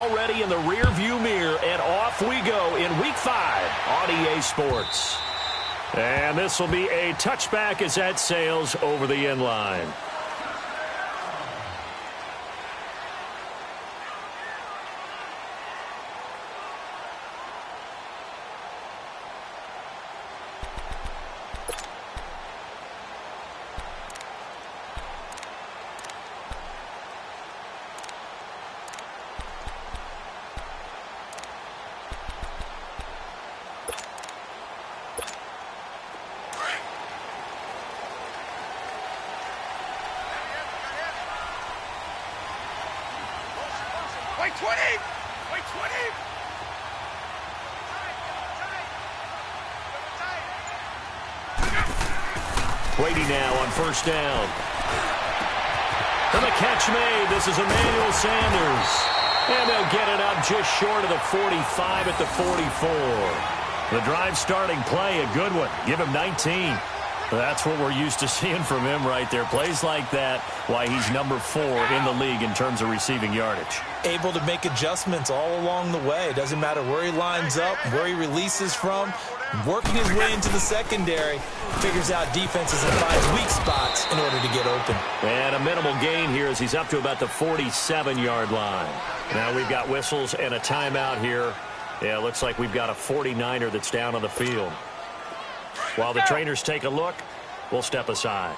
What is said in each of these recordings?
Already in the rear-view mirror, and off we go in Week 5 on EA Sports. And this will be a touchback as that sails over the end line. Wait 20! Wait 20! Brady now on first down. And the catch made. This is Emmanuel Sanders. And they'll get it up just short of the 45 at the 44. The drive starting play, a good one. Give him 19. That's what we're used to seeing from him right there. Plays like that, why he's number 4 in the league in terms of receiving yardage. Able to make adjustments all along the way. Doesn't matter where he lines up, where he releases from. Working his way into the secondary. Figures out defenses and finds weak spots in order to get open. And a minimal gain here as he's up to about the 47-yard line. Now we've got whistles and a timeout here. Yeah, it looks like we've got a 49er that's down on the field. While the trainers take a look, we'll step aside.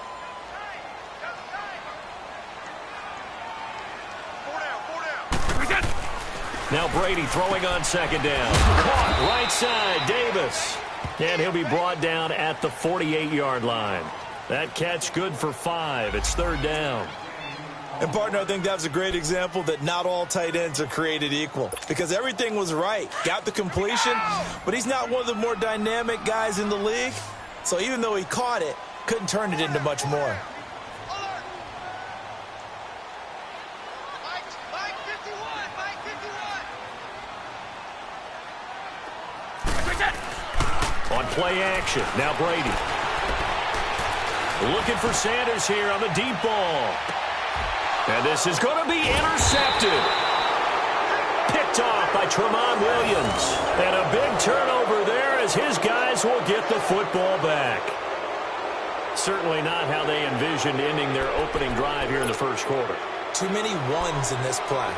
Now Brady throwing on second down. Caught right side, Davis. And he'll be brought down at the 48-yard line. That catch good for 5. It's third down. And, partner, I think that was a great example that not all tight ends are created equal. Because everything was right. Got the completion, but he's not one of the more dynamic guys in the league. So even though he caught it, couldn't turn it into much more. On play action, now Brady. Looking for Sanders here on the deep ball. And this is going to be intercepted. Picked off by Tramon Williams. And a big turnover there as his guys will get the football back. Certainly not how they envisioned ending their opening drive here in the first quarter. Too many ones in this play.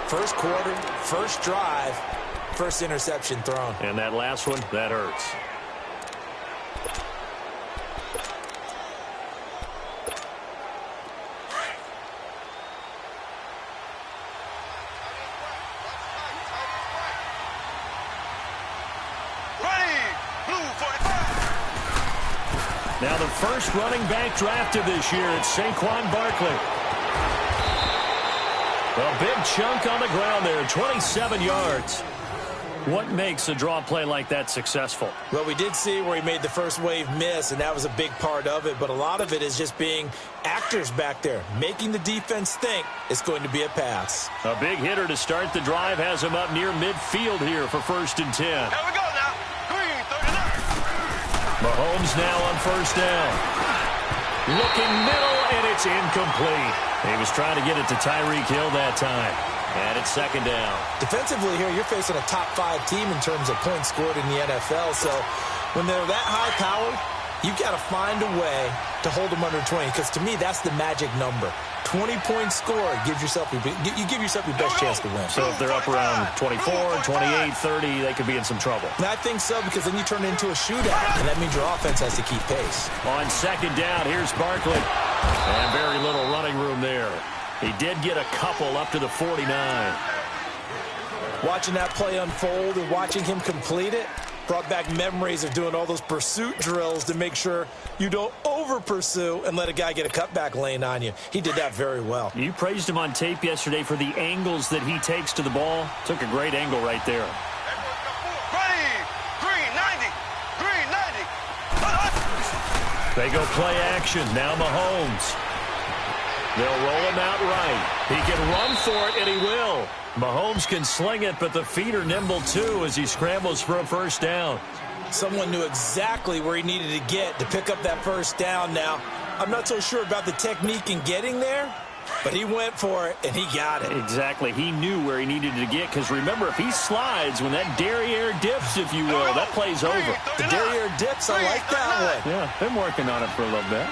First quarter, first drive, first interception thrown. And that last one, that hurts. Now the first running back drafted this year, it's Saquon Barkley. A big chunk on the ground there, 27 yards. What makes a draw play like that successful? Well, we did see where he made the first wave miss, and that was a big part of it. But a lot of it is just being actors back there, making the defense think it's going to be a pass. A big hitter to start the drive has him up near midfield here for 1st and 10. Here we go now. Green, 39. Mahomes now on first down. Looking middle, and it's incomplete. He was trying to get it to Tyreek Hill that time. And it's second down. Defensively here, you're facing a top-5 team in terms of points scored in the NFL. So when they're that high-powered, you've got to find a way to hold them under 20. Because to me, that's the magic number. 20 points scored gives yourself you give yourself your best chance to win. So if they're up around 24, 28, 30, they could be in some trouble. And I think so, because then you turn it into a shootout, and that means your offense has to keep pace. On second down, here's Barkley. And very little running room there. He did get a couple up to the 49. Watching that play unfold and watching him complete it brought back memories of doing all those pursuit drills to make sure you don't over-pursue and let a guy get a cutback lane on you. He did that very well. You praised him on tape yesterday for the angles that he takes to the ball. Took a great angle right there. Ready. Green, 90. Green, 90. They go play action. Now Mahomes. They'll roll him out right. He can run for it, and he will. Mahomes can sling it, but the feet are nimble, too, as he scrambles for a first down. Someone knew exactly where he needed to get to pick up that first down now. I'm not so sure about the technique in getting there, But he went for it, and he got it. Exactly. He knew where he needed to get, because remember, if he slides, when that derriere dips, if you will, that play's over. The derriere dips, I like that one. Yeah, been working on it for a little bit.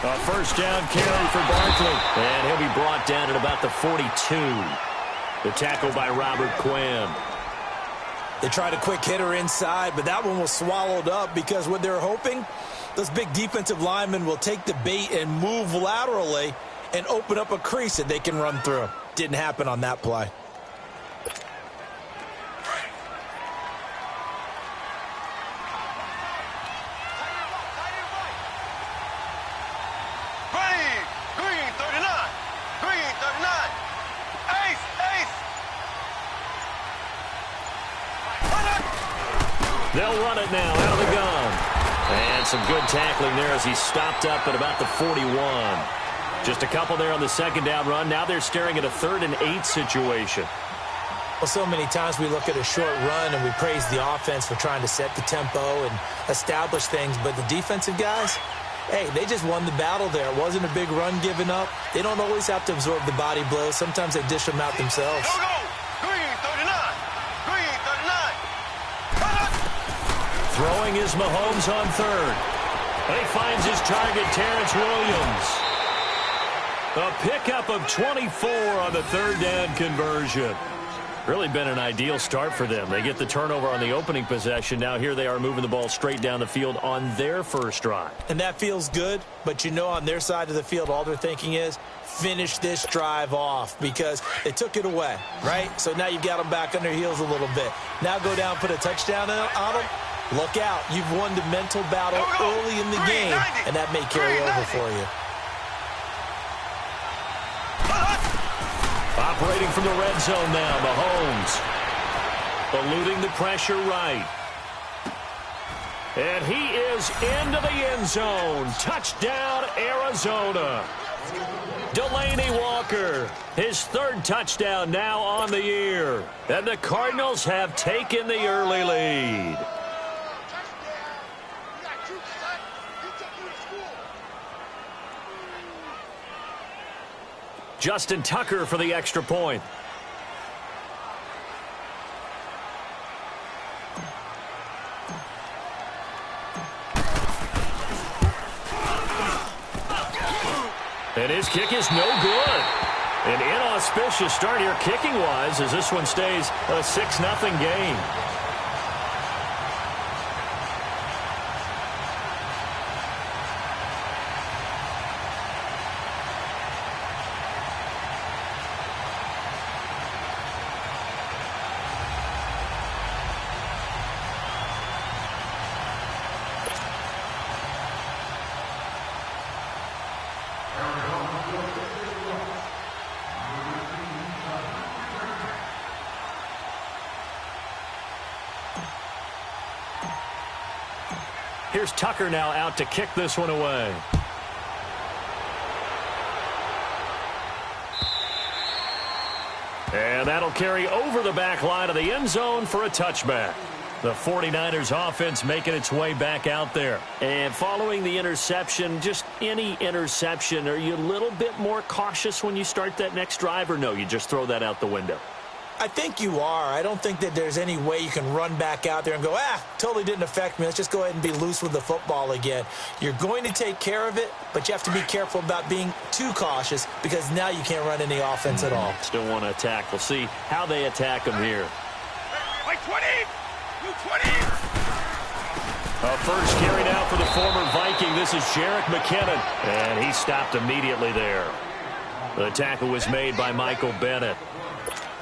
A first down carry for Barkley. And he'll be brought down at about the 42. The tackle by Robert Quinn. They tried a quick hitter inside, but that one was swallowed up because what they're hoping, those big defensive linemen will take the bait and move laterally and open up a crease that they can run through. Didn't happen on that play. Green 39. Green 39. Ace. They'll run it now out of the gun. And some good tackling there as he stopped up at about the 41. Just a couple there on the second down run. Now they're staring at a 3rd and 8 situation. Well, so many times we look at a short run and we praise the offense for trying to set the tempo and establish things. But the defensive guys, hey, they just won the battle there. It wasn't a big run given up. They don't always have to absorb the body blows. Sometimes they dish them out themselves. Green 39. Green 39. Throwing is Mahomes on 3rd. And he finds his target, Terrence Williams. A pickup of 24 on the 3rd down conversion. Really been an ideal start for them. They get the turnover on the opening possession. Now here they are moving the ball straight down the field on their first drive. And that feels good, but you know on their side of the field all they're thinking is finish this drive off because they took it away, right? So now you've got them back on their heels a little bit. Now go down, put a touchdown on them. Look out. You've won the mental battle early in the game, and that may carry over for you. Operating from the red zone now, Mahomes. Eluding the pressure right. And he is into the end zone. Touchdown, Arizona. Delaney Walker, his 3rd touchdown now on the year. And the Cardinals have taken the early lead. Justin Tucker for the extra point. And his kick is no good. An inauspicious start here kicking-wise as this one stays a 6-0 game. Here's Tucker now out to kick this one away. And that'll carry over the back line of the end zone for a touchback. The 49ers offense making its way back out there. And following the interception, just any interception, are you a little bit more cautious when you start that next drive, or no, you just throw that out the window? I think you are. I don't think that there's any way you can run back out there and go, totally didn't affect me. Let's just go ahead and be loose with the football again. You're going to take care of it, but you have to be careful about being too cautious because now you can't run any offense at all. Still want to attack. We'll see how they attack them here. Like 20. You 20. A first carry now for the former Viking. This is Jerick McKinnon, and he stopped immediately there. The tackle was made by Michael Bennett.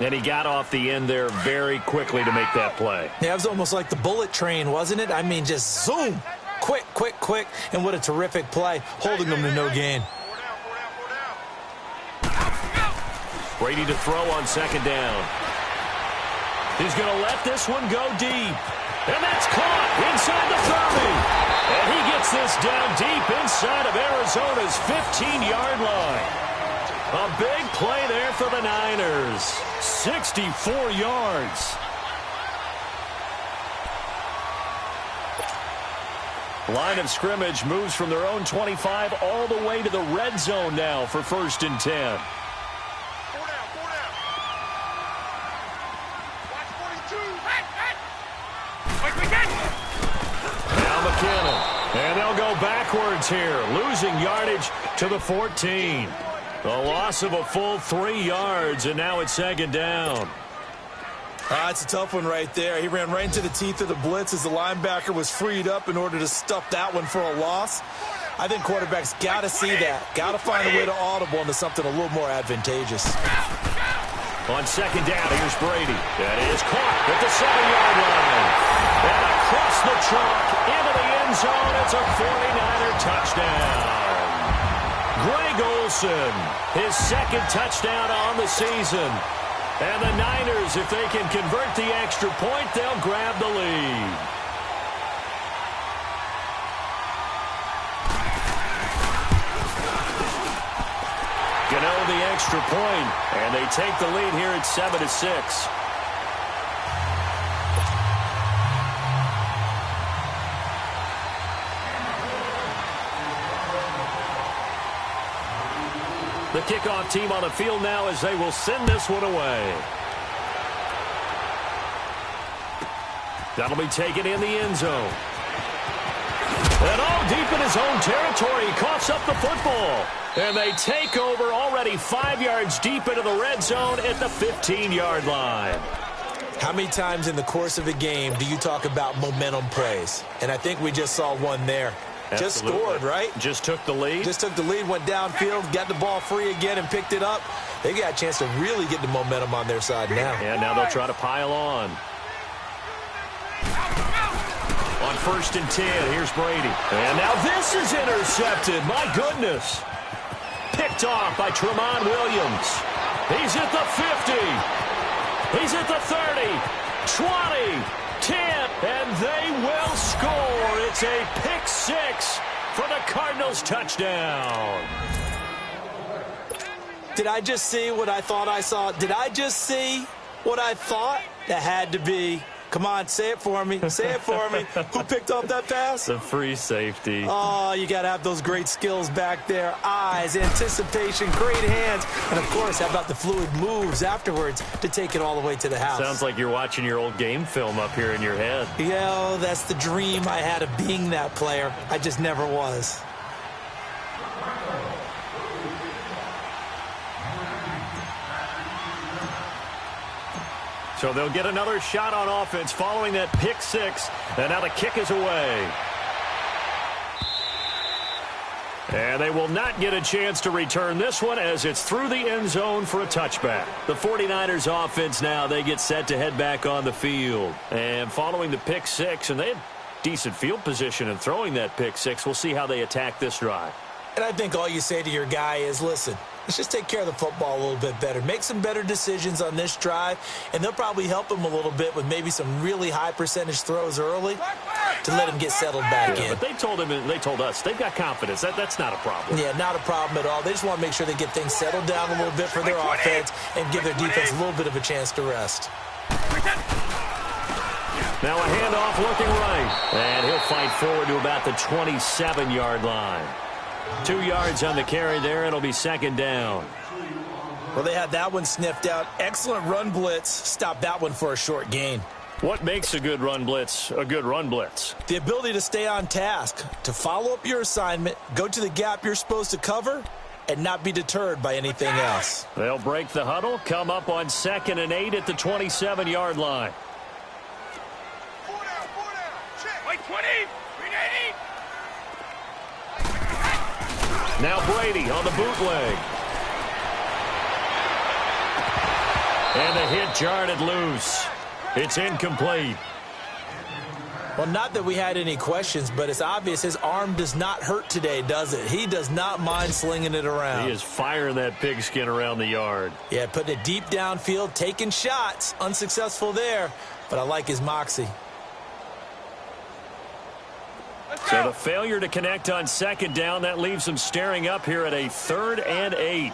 And he got off the end there very quickly to make that play. Yeah, it was almost like the bullet train, wasn't it? I mean, just zoom. Quick, quick, quick. And what a terrific play, holding them to no gain. Brady to throw on second down. He's going to let this one go deep. And that's caught inside the 30. And he gets this down deep inside of Arizona's 15-yard line. A big play there for the Niners. 64 yards. Line of scrimmage moves from their own 25 all the way to the red zone now for 1st and 10. 4 down, 4 down. Watch 42. Now McKinnon. And they'll go backwards here, losing yardage to the 14. A loss of a full 3 yards, and now it's 2nd down. It's a tough one right there. He ran right into the teeth of the blitz as the linebacker was freed up in order to stuff that one for a loss. I think quarterbacks got to see that. Got to find a way to audible into something a little more advantageous. On 2nd down, here's Brady. That is caught at the 7-yard line. And across the chalk into the end zone. It's a 49er touchdown. Greg Olsen, his 2nd touchdown on the season. And the Niners, if they can convert the extra point, they'll grab the lead. Gano the extra point, and they take the lead here at 7-6. The kickoff team on the field now as they will send this one away. That'll be taken in the end zone. And all deep in his own territory, he coughs up the football. And they take over already 5 yards deep into the red zone at the 15-yard line. How many times in the course of a game do you talk about momentum plays? And I think we just saw one there. Absolutely. Just scored, right? Just took the lead. Just took the lead, went downfield, got the ball free again, and picked it up. They got a chance to really get the momentum on their side now. And now they'll try to pile on. On 1st and 10, here's Brady. And now this is intercepted. My goodness. Picked off by Tramon Williams. He's at the 50. He's at the 30. 20. 10. And they will score. It's a pick 6 for the Cardinals touchdown. Did I just see what I thought I saw? Did I just see what I thought? That had to be. Come on, say it for me. Say it for me. Who picked up that pass? The free safety. Oh, you got to have those great skills back there. Eyes, anticipation, great hands. And, of course, how about the fluid moves afterwards to take it all the way to the house? Sounds like you're watching your old game film up here in your head. Yeah, that's the dream I had of being that player. I just never was. So they'll get another shot on offense following that pick 6. And now the kick is away. And they will not get a chance to return this one as it's through the end zone for a touchback. The 49ers offense now, they get set to head back on the field. And following the pick 6, and they had decent field position in throwing that pick 6. We'll see how they attack this drive. And I think all you say to your guy is, listen, let's just take care of the football a little bit better. Make some better decisions on this drive, and they'll probably help him a little bit with maybe some really high percentage throws early to let him get settled back in. But they told him, and they told us, they've got confidence. That's not a problem. Yeah, not a problem at all. They just want to make sure they get things settled down a little bit for their offense and give their defense a little bit of a chance to rest. Now a handoff looking right. And he'll fight forward to about the 27-yard line. 2 yards on the carry there. It'll be 2nd down. Well, they had that one sniffed out. Excellent run blitz. Stop that one for a short gain. What makes a good run blitz a good run blitz? The ability to stay on task, to follow up your assignment, go to the gap you're supposed to cover, and not be deterred by anything else. They'll break the huddle, come up on 2nd and 8 at the 27-yard line. 4 down, 4 down. Check. Wait, 20. Renee. Now Brady on the bootleg. And the hit jarred it loose. It's incomplete. Well, not that we had any questions, but it's obvious his arm does not hurt today, does it? He does not mind slinging it around. He is firing that pigskin around the yard. Yeah, putting it deep downfield, taking shots. Unsuccessful there, but I like his moxie. So the failure to connect on 2nd down, that leaves them staring up here at a 3rd and 8. I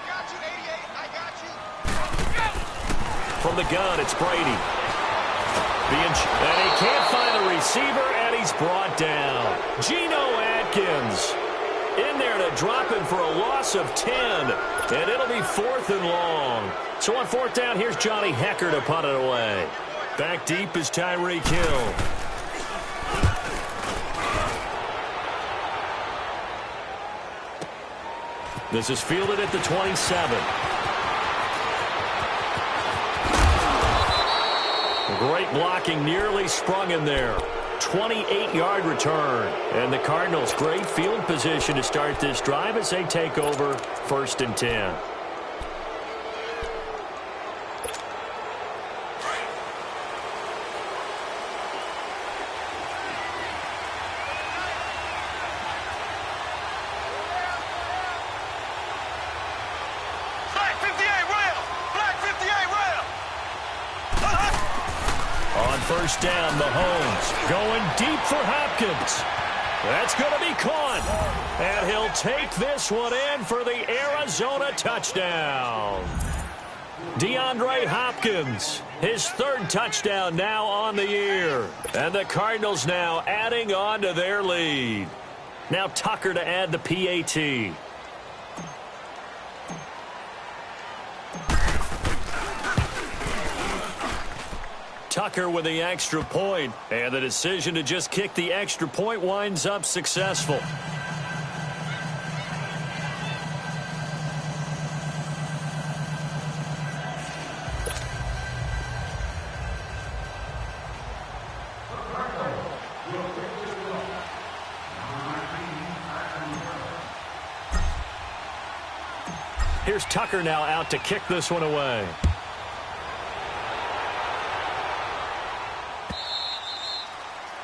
got you, 88. I got you. From the gun, it's Brady. And he can't find the receiver, and he's brought down. Geno Atkins in there to drop him for a loss of 10, and it'll be 4th and long. So on 4th down, here's Johnny Hecker to punt it away. Back deep is Tyreek Hill. This is fielded at the 27. Great blocking, nearly sprung him there. 28-yard return. And the Cardinals, great field position to start this drive as they take over 1st and 10. On 1st down, Mahomes going deep for Hopkins. That's going to be caught. And he'll take this one in for the Arizona touchdown. DeAndre Hopkins, his 3rd touchdown now on the year. And the Cardinals now adding on to their lead. Now Tucker to add the PAT. Tucker with the extra point, and the decision to just kick the extra point winds up successful. Here's Tucker now out to kick this one away.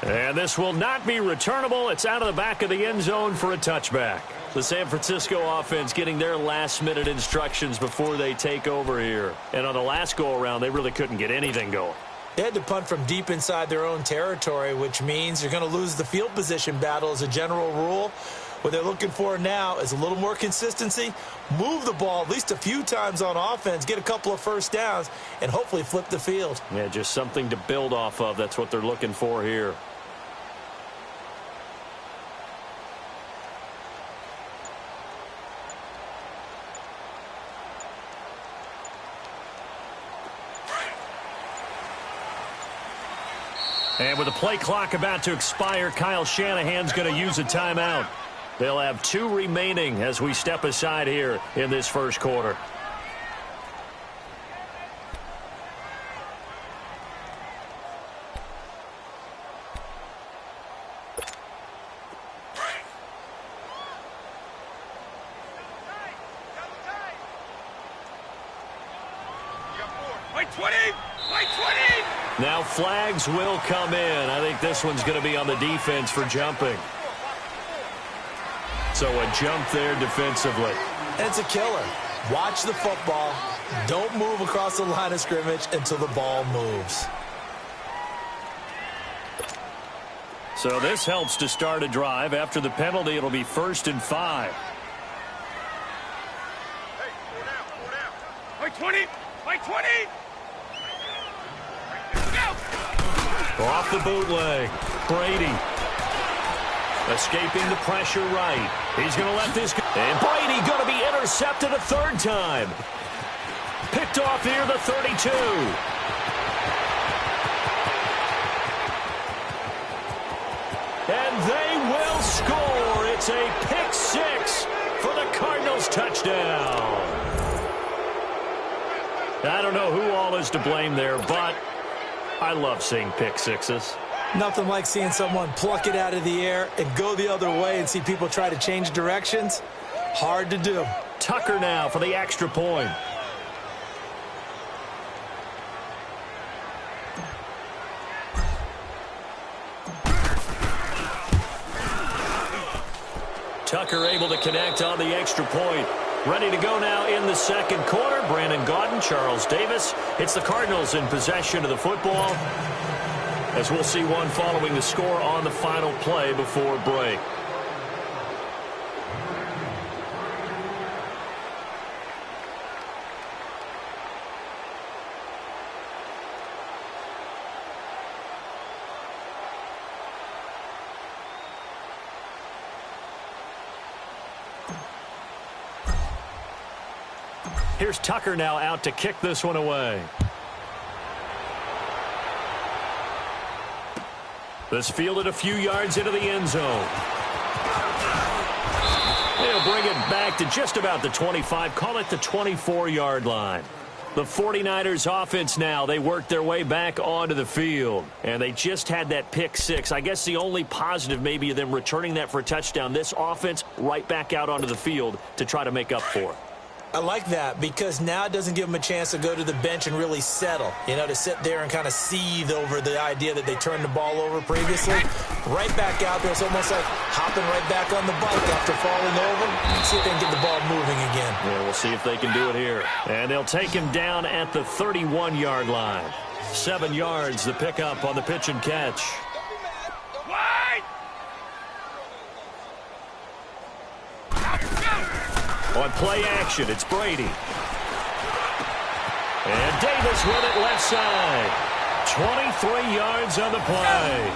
And this will not be returnable. It's out of the back of the end zone for a touchback. The San Francisco offense getting their last-minute instructions before they take over here. And on the last go-around, they really couldn't get anything going. They had to punt from deep inside their own territory, which means you're going to lose the field position battle as a general rule. What they're looking for now is a little more consistency, move the ball at least a few times on offense, get a couple of 1st downs, and hopefully flip the field. Yeah, just something to build off of. That's what they're looking for here. And with the play clock about to expire, Kyle Shanahan's going to use a timeout. They'll have 2 remaining as we step aside here in this 1st quarter. Now flags will come in. I think this one's going to be on the defense for jumping. So a jump there defensively. And it's a killer. Watch the football. Don't move across the line of scrimmage until the ball moves. So this helps to start a drive. After the penalty, it'll be 1st and 5. Hey, 4 down. By 20. By 20. Off the bootleg. Brady. Escaping the pressure right. He's going to let this go. And Brady going to be intercepted a 3rd time. Picked off near the 32. And they will score. It's a pick 6 for the Cardinals touchdown. I don't know who all is to blame there, but I love seeing pick 6s. Nothing like seeing someone pluck it out of the air and go the other way and see people try to change directions. Hard to do. Tucker now for the extra point. Tucker able to connect on the extra point. Ready to go now in the 2nd quarter. Brandon Gaudin, Charles Davis. It's the Cardinals in possession of the football, as we'll see one following the score on the final play before break. Here's Tucker now out to kick this one away. This fielded a few yards into the end zone. They'll bring it back to just about the 25. Call it the 24-yard line. The 49ers offense now, they work their way back onto the field. And they just had that pick six. I guess the only positive maybe of them returning that for a touchdown. This offense right back out onto the field to try to make up for it. I like that because now it doesn't give them a chance to go to the bench and really settle, to sit there and kind of seethe over the idea that they turned the ball over previously. Right back out there. It's almost like hopping right back on the bike after falling over. See if they can get the ball moving again. Yeah, we'll see if they can do it here. And they'll take him down at the 31-yard line. 7 yards, the pickup on the pitch and catch. On play action, it's Brady. And Davis with it left side. 23 yards on the play.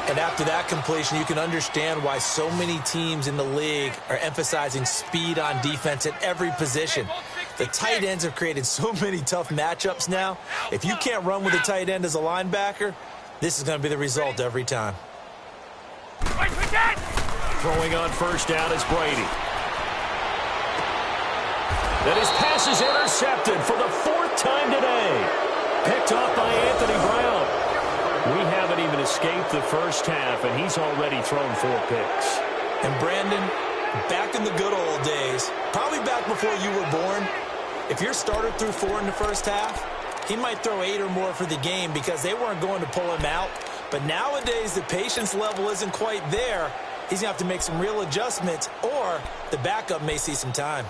And after that completion, you can understand why so many teams in the league are emphasizing speed on defense at every position. The tight ends have created so many tough matchups now. If you can't run with a tight end as a linebacker, this is going to be the result every time. Throwing on first down is Brady. That his pass is intercepted for the 4th time today. Picked off by Anthony Brown. We haven't even escaped the first half, and he's already thrown 4 picks. And Brandon, back in the good old days, probably back before you were born, if your starter threw 4 in the first half, he might throw 8 or more for the game because they weren't going to pull him out. But nowadays, the patience level isn't quite there. He's going to have to make some real adjustments, or the backup may see some time.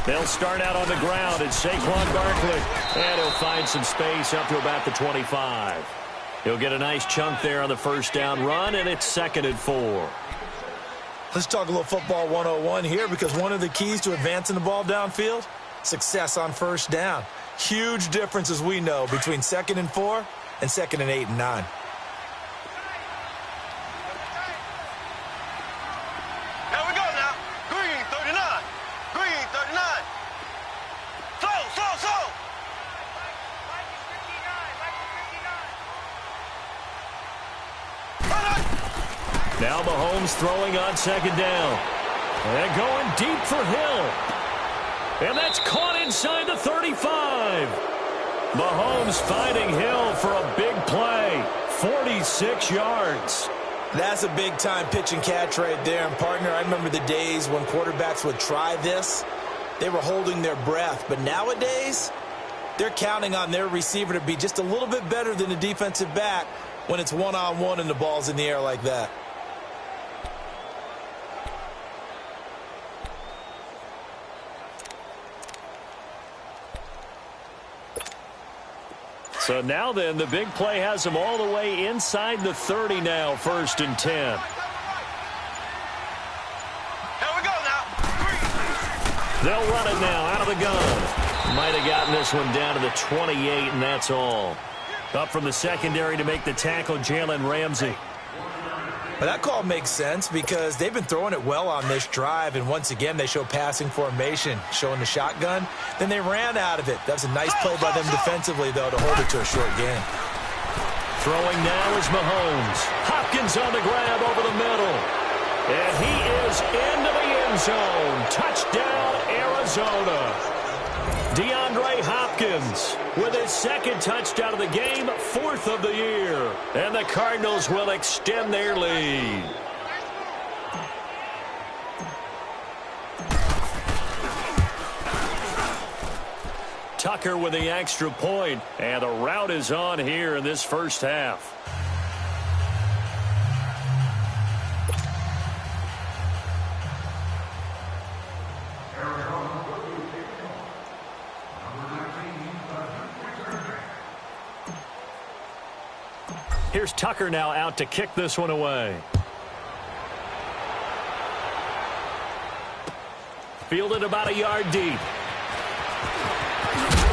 They'll start out on the ground. It's Saquon Barkley. And he'll find some space up to about the 25. He'll get a nice chunk there on the first down run, and it's 2nd and 4. Let's talk a little football 101 here because one of the keys to advancing the ball downfield, success on first down. Huge difference, as we know, between 2nd and 4 and 2nd and 8 and 9. Now Mahomes throwing on 2nd down. And going deep for Hill. And that's caught inside the 35. Mahomes finding Hill for a big play. 46 yards. That's a big-time pitch and catch right there. And, partner, I remember the days when quarterbacks would try this. They were holding their breath. But nowadays, they're counting on their receiver to be just a little bit better than the defensive back when it's one-on-one and the ball's in the air like that. So now then, the big play has them all the way inside the 30 now, 1st and 10. Here we go now. They'll run it now out of the gun. Might have gotten this one down to the 28, and that's all. Up from the secondary to make the tackle, Jalen Ramsey. But that call makes sense because they've been throwing it well on this drive, and once again they show passing formation, showing the shotgun. Then they ran out of it. That was a nice play by them defensively, though, to hold it to a short game. Throwing now is Mahomes. Hopkins on the grab over the middle. And he is into the end zone. Touchdown, Arizona. DeAndre Hopkins with his 2nd touchdown of the game, 4th of the year. And the Cardinals will extend their lead. Tucker with the extra point, and the route is on here in this first half. Here's Tucker now out to kick this one away. Fielded about a yard deep.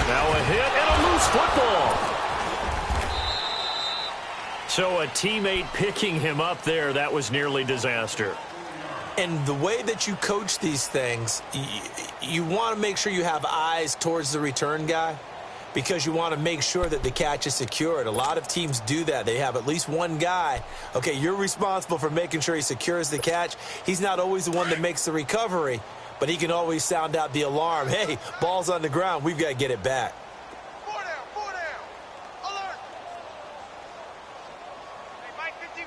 Now a hit and a loose football. So a teammate picking him up there, that was nearly disaster. And the way that you coach these things, you want to make sure you have eyes towards the return guy because you want to make sure that the catch is secured. A lot of teams do that. They have at least one guy. Okay, you're responsible for making sure he secures the catch. He's not always the one that makes the recovery, but he can always sound out the alarm. Hey, ball's on the ground. We've got to get it back. Four down. Alert. Hey, Mike 51.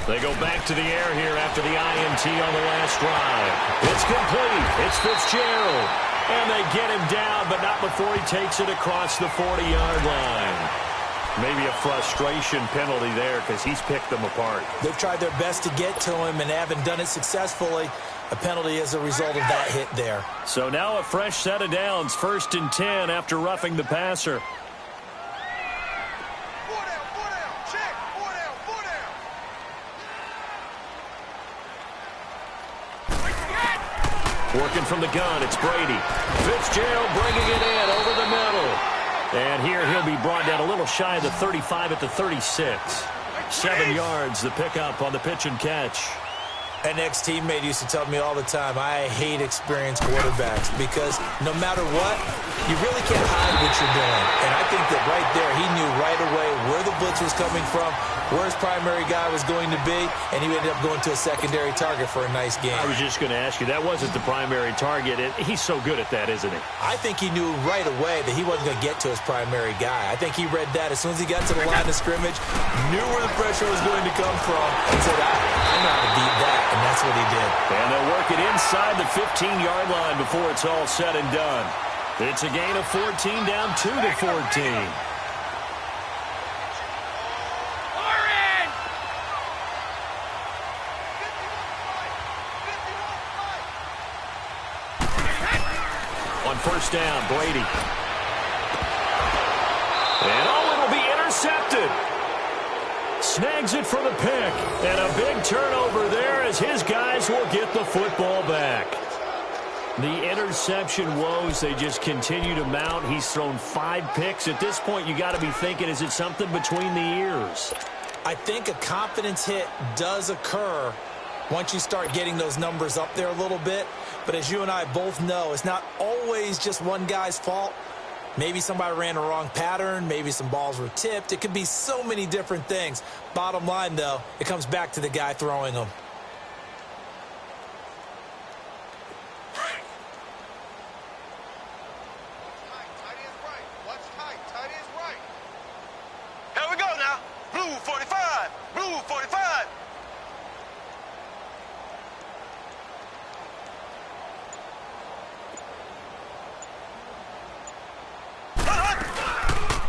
They go back to the air here after the INT on the last drive. It's complete. It's Fitzgerald. And they get him down, but not before he takes it across the 40-yard line. Maybe a frustration penalty there because he's picked them apart. They've tried their best to get to him and haven't done it successfully. A penalty as a result of that hit there. So now a fresh set of downs, 1st and 10 after roughing the passer. Four down. Check. Four down. Working from the gun, it's Brady. Fitzgerald bringing it in over the middle. And here he'll be brought down a little shy of the 35 at the 36. 7 yards, the pickup on the pitch and catch. An ex-teammate used to tell me all the time, I hate experienced quarterbacks because no matter what, you really can't hide what you're doing. And I think that right there, he knew right away where the blitz was coming from, where his primary guy was going to be, and he ended up going to a secondary target for a nice game. I was just going to ask you, that wasn't the primary target. He's so good at that, isn't he? I think he knew right away that he wasn't going to get to his primary guy. I think he read that as soon as he got to the line of scrimmage, knew where the pressure was going to come from, and said, I know how to beat that. And that's what he did. And they'll work it inside the 15-yard line before it's all said and done. It's a gain of 14 down 2-14. On 1st down, Brady. And it'll be intercepted. Snags it for the pick. And a big turnover there as his guys will get the football back. The interception woes, they just continue to mount. He's thrown 5 picks. At this point, you got to be thinking, is it something between the ears? I think a confidence hit does occur once you start getting those numbers up there a little bit. But as you and I both know, it's not always just one guy's fault. Maybe somebody ran a wrong pattern. Maybe some balls were tipped. It could be so many different things. Bottom line, though, it comes back to the guy throwing them. Tight is right. Here we go now. Blue 45. Blue 45.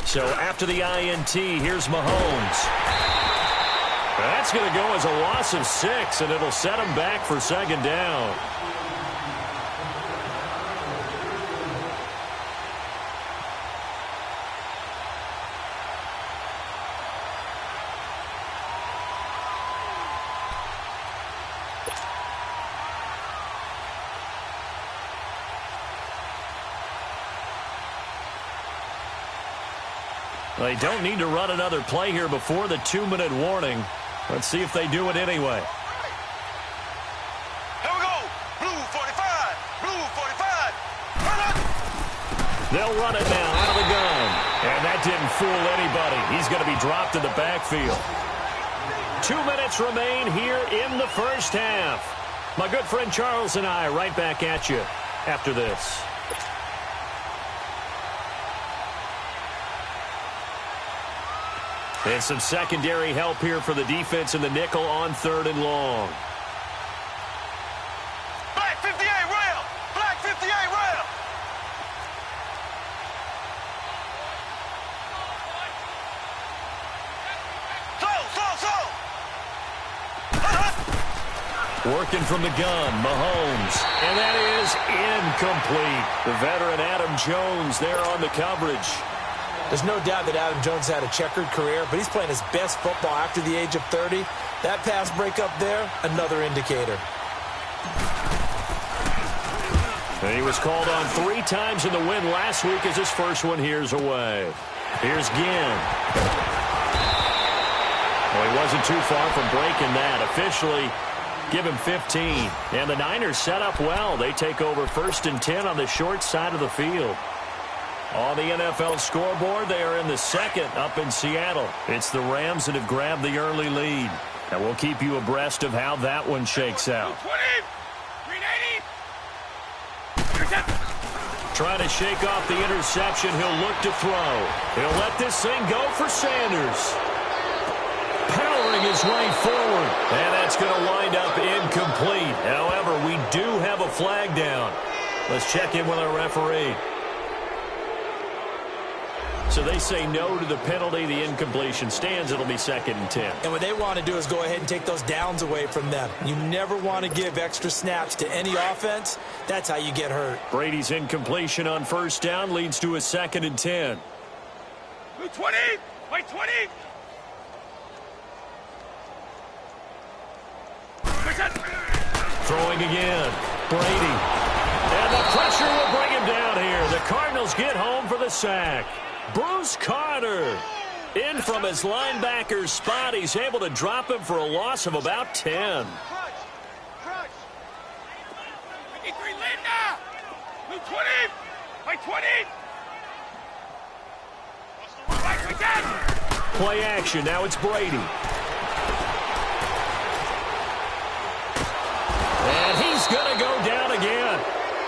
So after the INT, here's Mahomes. That's going to go as a loss of 6, and it'll set him back for 2nd down. They don't need to run another play here before the 2-minute warning. Let's see if they do it anyway. Here we go. Blue 45. Blue 45. Run it. They'll run it now out of the gun. And that didn't fool anybody. He's going to be dropped in the backfield. 2 minutes remain here in the first half. My good friend Charles and I right back at you after this. And some secondary help here for the defense in the nickel on 3rd and long. Black 58 rail. Black 58 rail. Slow. Working from the gun, Mahomes. And that is incomplete. The veteran Adam Jones there on the coverage. There's no doubt that Adam Jones had a checkered career, but he's playing his best football after the age of 30. That pass breakup there, another indicator. And he was called on 3 times in the win last week as his first one here's away. Here's Ginn. Well, he wasn't too far from breaking that. Officially, give him 15. And the Niners set up well. They take over 1st and 10 on the short side of the field. On the NFL scoreboard, they are in the 2nd up in Seattle. It's the Rams that have grabbed the early lead. And we'll keep you abreast of how that one shakes out. 380. Trying to shake off the interception. He'll look to throw. He'll let this thing go for Sanders. Powering his way forward. And that's going to wind up incomplete. However, we do have a flag down. Let's check in with our referee. So they say no to the penalty. The incompletion stands. It'll be 2nd and 10. And what they want to do is go ahead and take those downs away from them. You never want to give extra snaps to any offense. That's how you get hurt. Brady's incompletion on 1st down leads to a 2nd and 10. 20. Wait, 20. Throwing again. Brady. And the pressure will bring him down here. The Cardinals get home for the sack. Bruce Carter in from his linebacker's spot. He's able to drop him for a loss of about 10. 53, Linda. 20. Wait, 20. Play action. Now it's Brady. And he's going to go down again.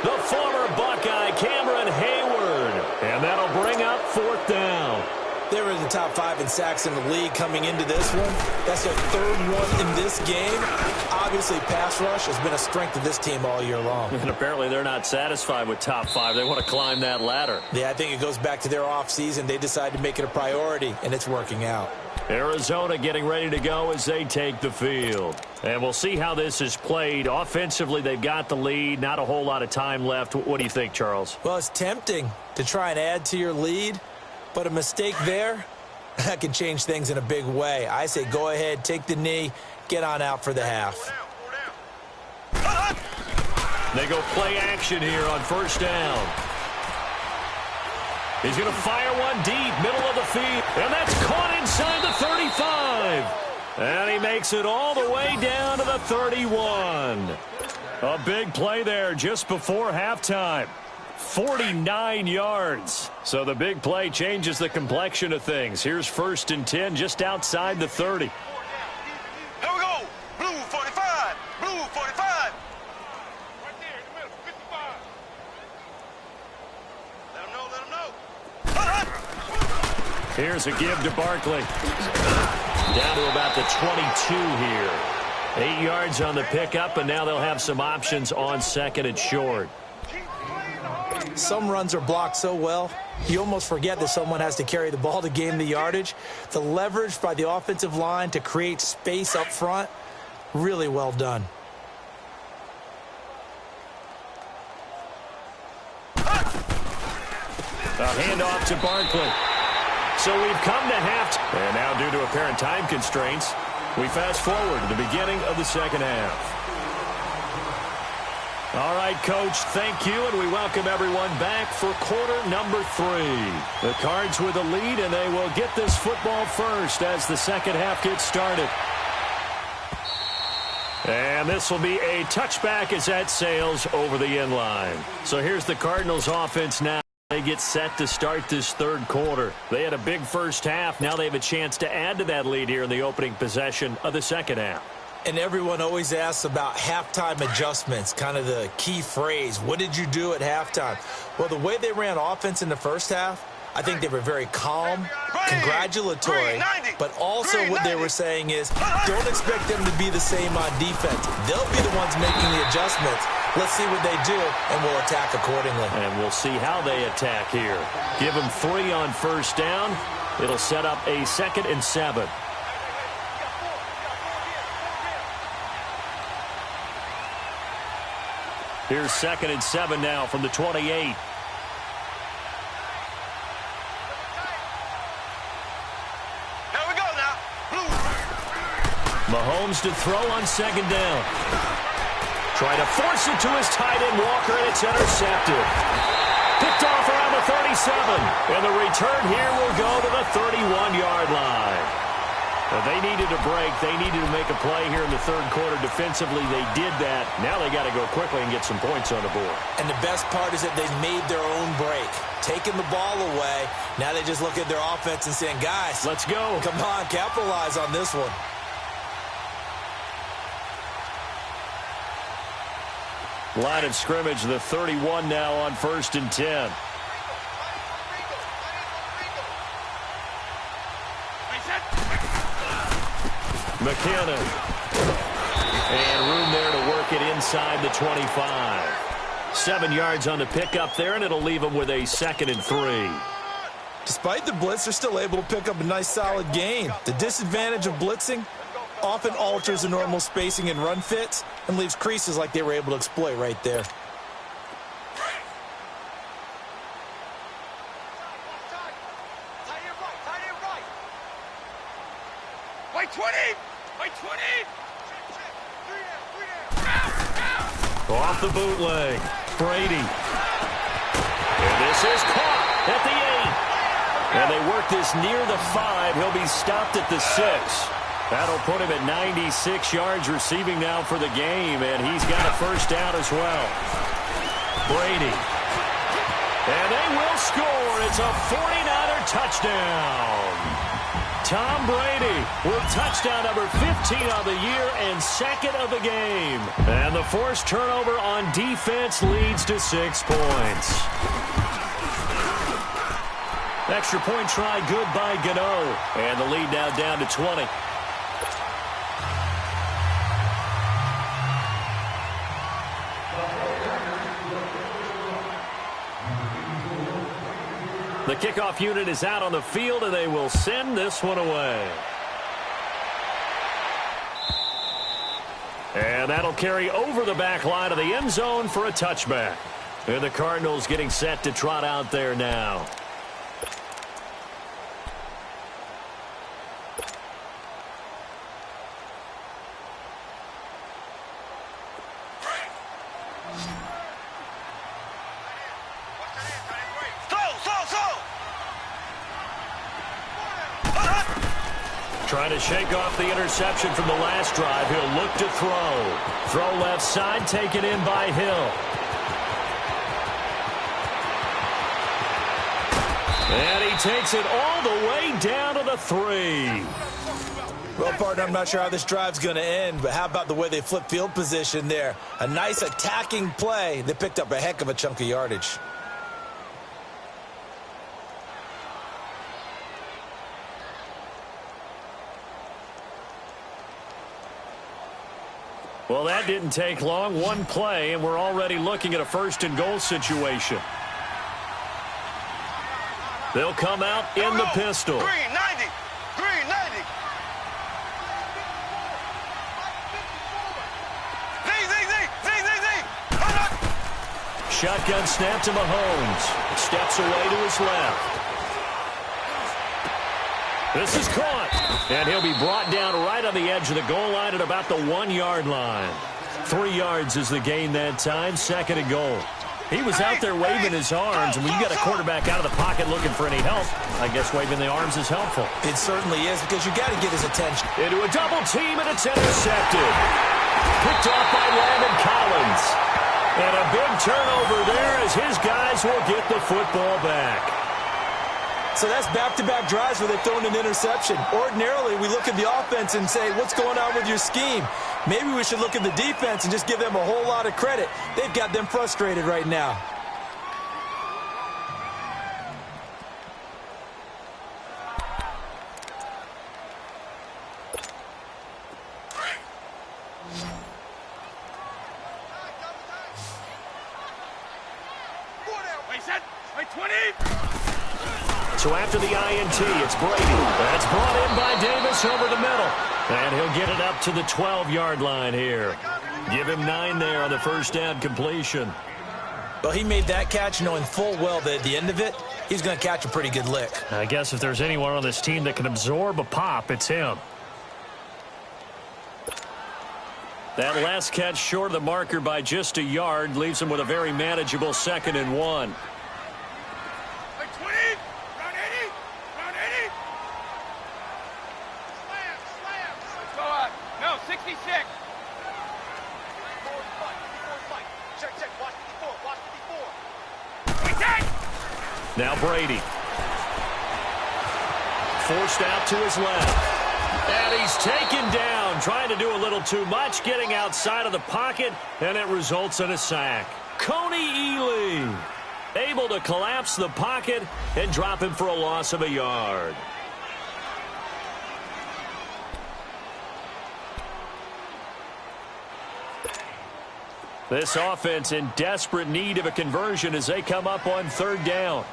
The former Buckeye, Cameron Hayward. And that'll bring up 4th down. They were in the top 5 in sacks in the league coming into this one. That's their 3rd one in this game. Obviously, pass rush has been a strength of this team all year long. And apparently they're not satisfied with top 5. They want to climb that ladder. Yeah, I think it goes back to their offseason. They decided to make it a priority, and it's working out. Arizona getting ready to go as they take the field. And we'll see how this is played. Offensively, they've got the lead. Not a whole lot of time left. What do you think, Charles? Well, it's tempting to try and add to your lead, but a mistake there, that can change things in a big way. I say go ahead, take the knee, get on out for the half. They go play action here on 1st down. He's going to fire one deep, middle of the field. And that's caught inside the 35. And he makes it all the way down to the 31. A big play there just before halftime. 49 yards. So the big play changes the complexion of things. Here's 1st and 10 just outside the 30. Here we go. Blue 45. Blue 45. Right there in the middle. 55. Let him know. Let him know. Here's a give to Barkley. Down to about the 22 here. 8 yards on the pickup, and now they'll have some options on 2nd and short. Some runs are blocked so well, you almost forget that someone has to carry the ball to gain the yardage. The leverage by the offensive line to create space up front, really well done. A handoff to Barkley. So we've come to halftime. And now due to apparent time constraints, we fast forward to the beginning of the 2nd half. All right, Coach, thank you, and we welcome everyone back for quarter number 3. The Cards with the lead, and they will get this football first as the 2nd half gets started. And this will be a touchback as that sails over the end line. So here's the Cardinals offense now. They get set to start this 3rd quarter. They had a big first half. Now they have a chance to add to that lead here in the opening possession of the 2nd half. And everyone always asks about halftime adjustments, kind of the key phrase. What did you do at halftime? Well, the way they ran offense in the first half, I think they were very calm, congratulatory, but also what they were saying is don't expect them to be the same on defense. They'll be the ones making the adjustments. Let's see what they do, and we'll attack accordingly. And we'll see how they attack here. Give them 3 on 1st down. It'll set up a 2nd and 7. Here's 2nd and 7 now from the 28. Mahomes to throw on second down. Try to force it to his tight end, Walker, and it's intercepted. Picked off around the 37. And the return here will go to the 31-yard line. They needed a break. They needed to make a play here in the third quarter. Defensively, they did that. Now they got to go quickly and get some points on the board. And the best part is that they made their own break. Taking the ball away. Now they just look at their offense and saying, guys, let's go. Come on, capitalize on this one. Line of scrimmage, the 31 now on 1st and 10. McKinnon. And room there to work it inside the 25. 7 yards on the pickup there, and it'll leave them with a 2nd and 3. Despite the blitz, they're still able to pick up a nice, solid gain. The disadvantage of blitzing often alters the normal spacing and run fits and leaves creases like they were able to exploit right there. Wait 20! Wait 20! Off the bootleg. Brady. And this is caught at the 8. And they work this near the 5. He'll be stopped at the 6. That'll put him at 96 yards receiving now for the game, and he's got a first down as well. Brady. And they will score. It's a 49er touchdown. Tom Brady with touchdown number 15 on the year and 2nd of the game. And the forced turnover on defense leads to 6 points. Extra point try good by Gano. And the lead now down to 20. The kickoff unit is out on the field, and they will send this one away. And that'll carry over the back line of the end zone for a touchback. And the Cardinals getting set to trot out there now. Trying to shake off the interception from the last drive. He'll look to throw. Throw left side, taken in by Hill. And he takes it all the way down to the 3. Well, partner, I'm not sure how this drive's going to end, but how about the way they flip field position there? A nice attacking play. They picked up a heck of a chunk of yardage. Well, that didn't take long. One play, and we're already looking at a 1st and goal situation. They'll come out in the pistol. Green 90. Green 90. Shotgun snap to Mahomes. Steps away to his left. This is caught. And he'll be brought down right on the edge of the goal line at about the 1-yard line. 3 yards is the gain that time. 2nd and goal. He was out there waving his arms, and when you got a quarterback out of the pocket looking for any help, I guess waving the arms is helpful. It certainly is, because you got to get his attention. Into a double team, and it's intercepted. Picked off by Landon Collins. And a big turnover there as his guys will get the football back. So that's back-to-back drives where they've thrown an interception. Ordinarily, we look at the offense and say, what's going on with your scheme? Maybe we should look at the defense and just give them a whole lot of credit. They've got them frustrated right now. So after the INT, it's Brady. That's brought in by Davis over the middle. And he'll get it up to the 12-yard line here. Give him 9 there on the first down completion. Well, he made that catch knowing full well that at the end of it, he's going to catch a pretty good lick. I guess if there's anyone on this team that can absorb a pop, it's him. That last catch short of the marker by just a yard leaves him with a very manageable 2nd and 1. Like 20, round 80, round 80. Slam. Let's go up. No, 66. Check. Watch 54. Now Brady. Forced out to his left. And he's taken down, trying to do a little too much, getting outside of the pocket, and it results in a sack. Coney Ely able to collapse the pocket and drop him for a loss of a yard. This offense in desperate need of a conversion as they come up on 3rd down.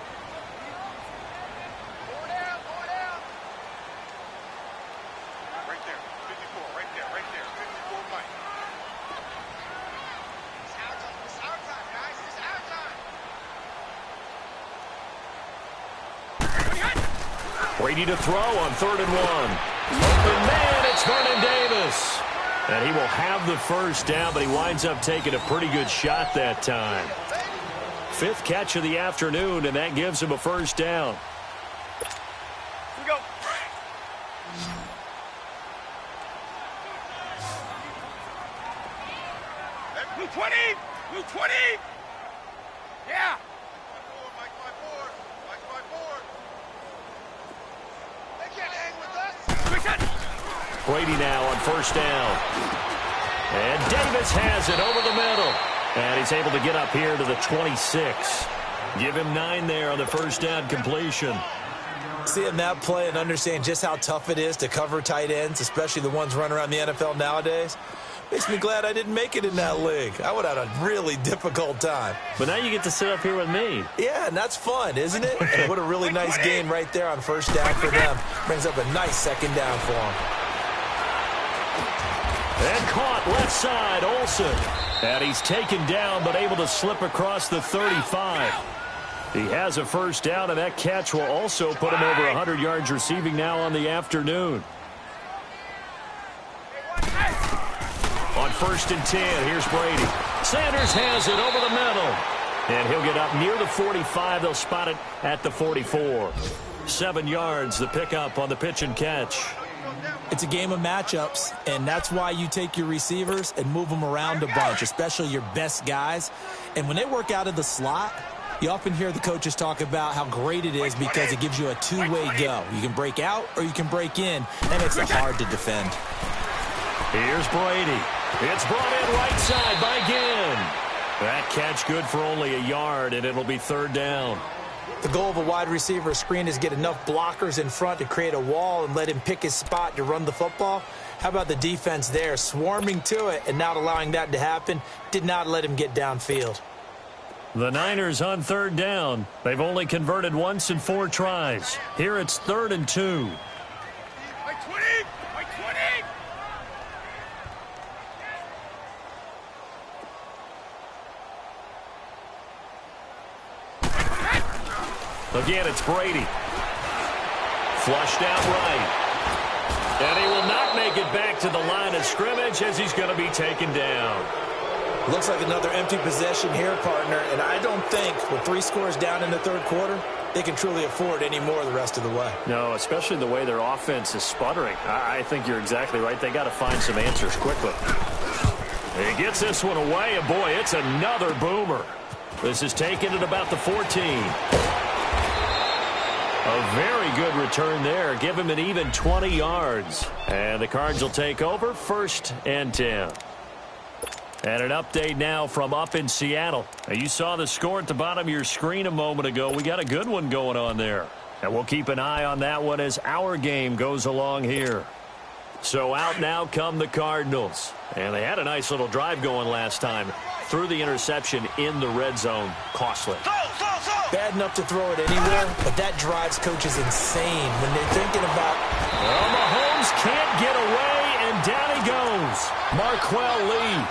Brady to throw on 3rd and 1. Open man, it's Vernon Davis. And he will have the first down, but he winds up taking a pretty good shot that time. 5th catch of the afternoon, and that gives him a first down. Here we go. Blue 20. Blue 20. Yeah. Mike my board. They can't hang with us. Brady now on 1st down. And Davis has it over the middle. And he's able to get up here to the 26. Give him 9 there on the 1st down completion. Seeing that play and understand just how tough it is to cover tight ends, especially the ones running around the NFL nowadays, makes me glad I didn't make it in that league. I would have had a really difficult time. But now you get to sit up here with me. Yeah, and that's fun, isn't it? And what a really nice gain right there on 1st down for them. Brings up a nice 2nd down for them. And caught left side, Olsen. And he's taken down, but able to slip across the 35. He has a first down, and that catch will also put him over 100 yards receiving now on the afternoon. On 1st and 10, here's Brady. Sanders has it over the middle. And he'll get up near the 45. They'll spot it at the 44. 7 yards, the pickup on the pitch and catch. It's a game of matchups, and that's why you take your receivers and move them around a bunch, especially your best guys. And when they work out of the slot, you often hear the coaches talk about how great it is because it gives you a two-way go. You can break out or you can break in. That makes it hard to defend. Here's Brady. It's brought in right side by Ginn. That catch good for only a yard, and it'll be 3rd down. The goal of a wide receiver screen is get enough blockers in front to create a wall and let him pick his spot to run the football. How about the defense there, swarming to it and not allowing that to happen? Did not let him get downfield. The Niners on 3rd down. They've only converted once in 4 tries. Here it's 3rd and 2. Like 20. Like 20. Again, it's Brady. Flushed out right. And he will not make it back to the line of scrimmage as he's going to be taken down. Looks like another empty possession here, partner. And I don't think with 3 scores down in the 3rd quarter, they can truly afford any more the rest of the way. No, especially the way their offense is sputtering. I think you're exactly right. They got to find some answers quickly. He gets this one away, and boy, it's another boomer. This is taken at about the 14. A very good return there. Give him an even 20 yards. And the Cards will take over 1st and 10. And an update now from up in Seattle. Now, you saw the score at the bottom of your screen a moment ago. We got a good one going on there. And we'll keep an eye on that one as our game goes along here. So out now come the Cardinals. And they had a nice little drive going last time. Threw the interception in the red zone. Costly. Bad enough to throw it anywhere, but that drives coaches insane when they're thinking about... Well, Mahomes can't get away, and down he goes. Marquell Lee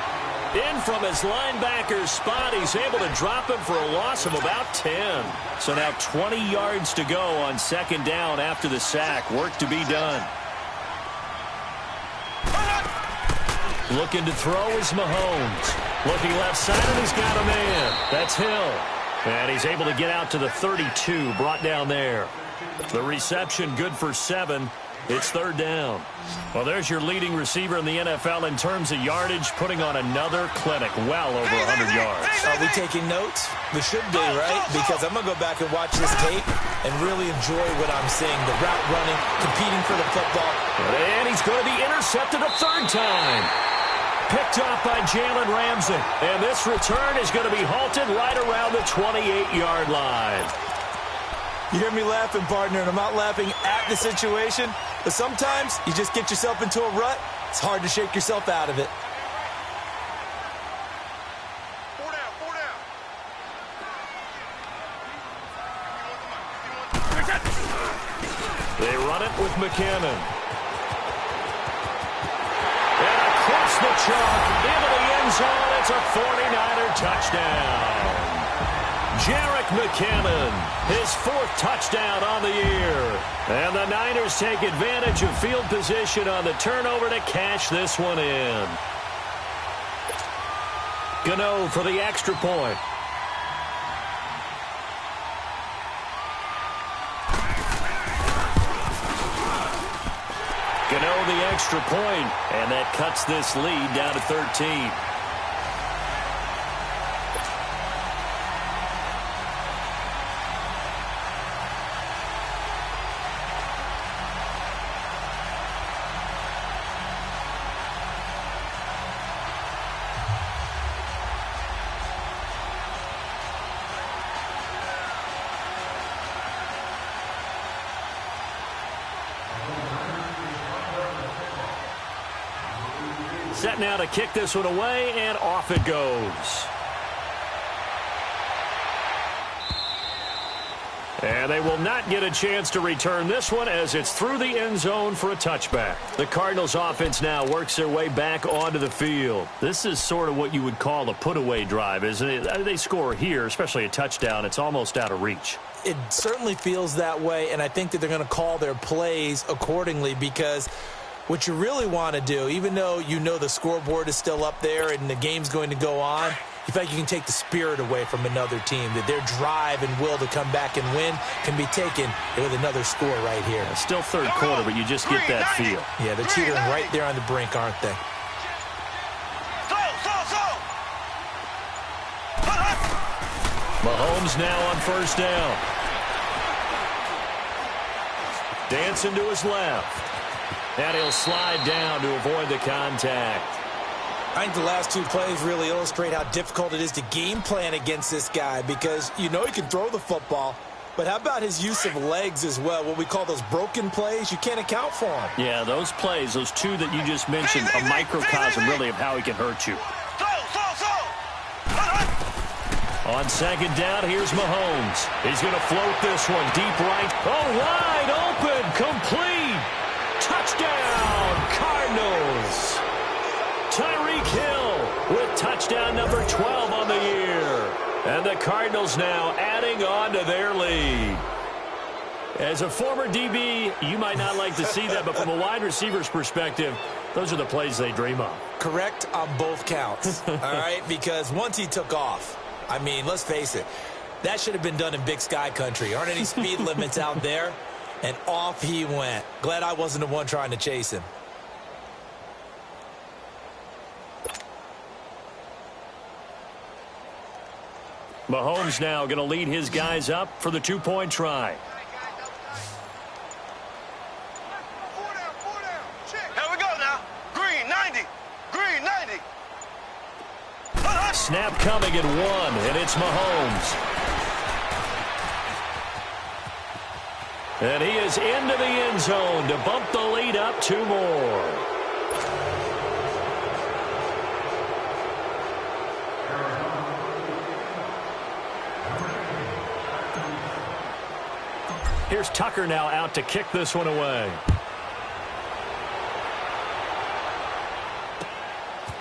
in from his linebacker's spot. He's able to drop him for a loss of about 10. So now 20 yards to go on 2nd down after the sack. Work to be done. Looking to throw is Mahomes. Looking left side, and he's got a man. That's Hill. And he's able to get out to the 32, brought down there. The reception good for 7. It's third down. Well, there's your leading receiver in the NFL in terms of yardage, putting on another clinic, well over 100 yards. Are we taking notes? We should be, right? Because I'm going to go back and watch this tape and really enjoy what I'm seeing. The route running, competing for the football. And he's going to be intercepted a third time. Picked off by Jalen Ramsey. And this return is going to be halted right around the 28-yard line. You hear me laughing, partner, and I'm not laughing at the situation. But sometimes you just get yourself into a rut. It's hard to shake yourself out of it. Four down. They run it with McKinnon. And across the chalk, into the end zone. It's a 49er touchdown. Jerick McKinnon, his 4th touchdown on the year. And the Niners take advantage of field position on the turnover to cash this one in. Gano for the extra point. Gano the extra point, and that cuts this lead down to 13. Set now to kick this one away, and off it goes. And they will not get a chance to return this one as it's through the end zone for a touchback. The Cardinals offense now works their way back onto the field. This is sort of what you would call a put-away drive, isn't it? They score here, especially a touchdown. It's almost out of reach. It certainly feels that way, and I think that they're going to call their plays accordingly because what you really want to do, even though you know the scoreboard is still up there and the game's going to go on, you feel like you can take the spirit away from another team, that their drive and will to come back and win can be taken with another score right here. Still third quarter, but you just get that feel. Yeah, they're teetering right there on the brink, aren't they? Mahomes now on first down. Dancing to his left. And he'll slide down to avoid the contact. I think the last 2 plays really illustrate how difficult it is to game plan against this guy because you know he can throw the football, but how about his use of legs as well? What we call those broken plays, you can't account for them. Yeah, those plays, those 2 that you just mentioned, a microcosm really of how he can hurt you. On second down, here's Mahomes. He's going to float this one deep right. Oh, wide open, complete. Touchdown, Cardinals. Tyreek Hill with touchdown number 12 on the year. And the Cardinals now adding on to their lead. As a former DB, you might not like to see that, but from a wide receiver's perspective, those are the plays they dream of. Correct on both counts, all right? Because once he took off, I mean, let's face it, that should have been done in Big Sky country. Aren't any speed limits out there? And off he went. Glad I wasn't the one trying to chase him. Mahomes now going to lead his guys up for the 2-point try. Here we go now. Green 90. Green 90. Snap coming at 1, and it's Mahomes. And he is into the end zone to bump the lead up 2 more. Here's Tucker now out to kick this one away.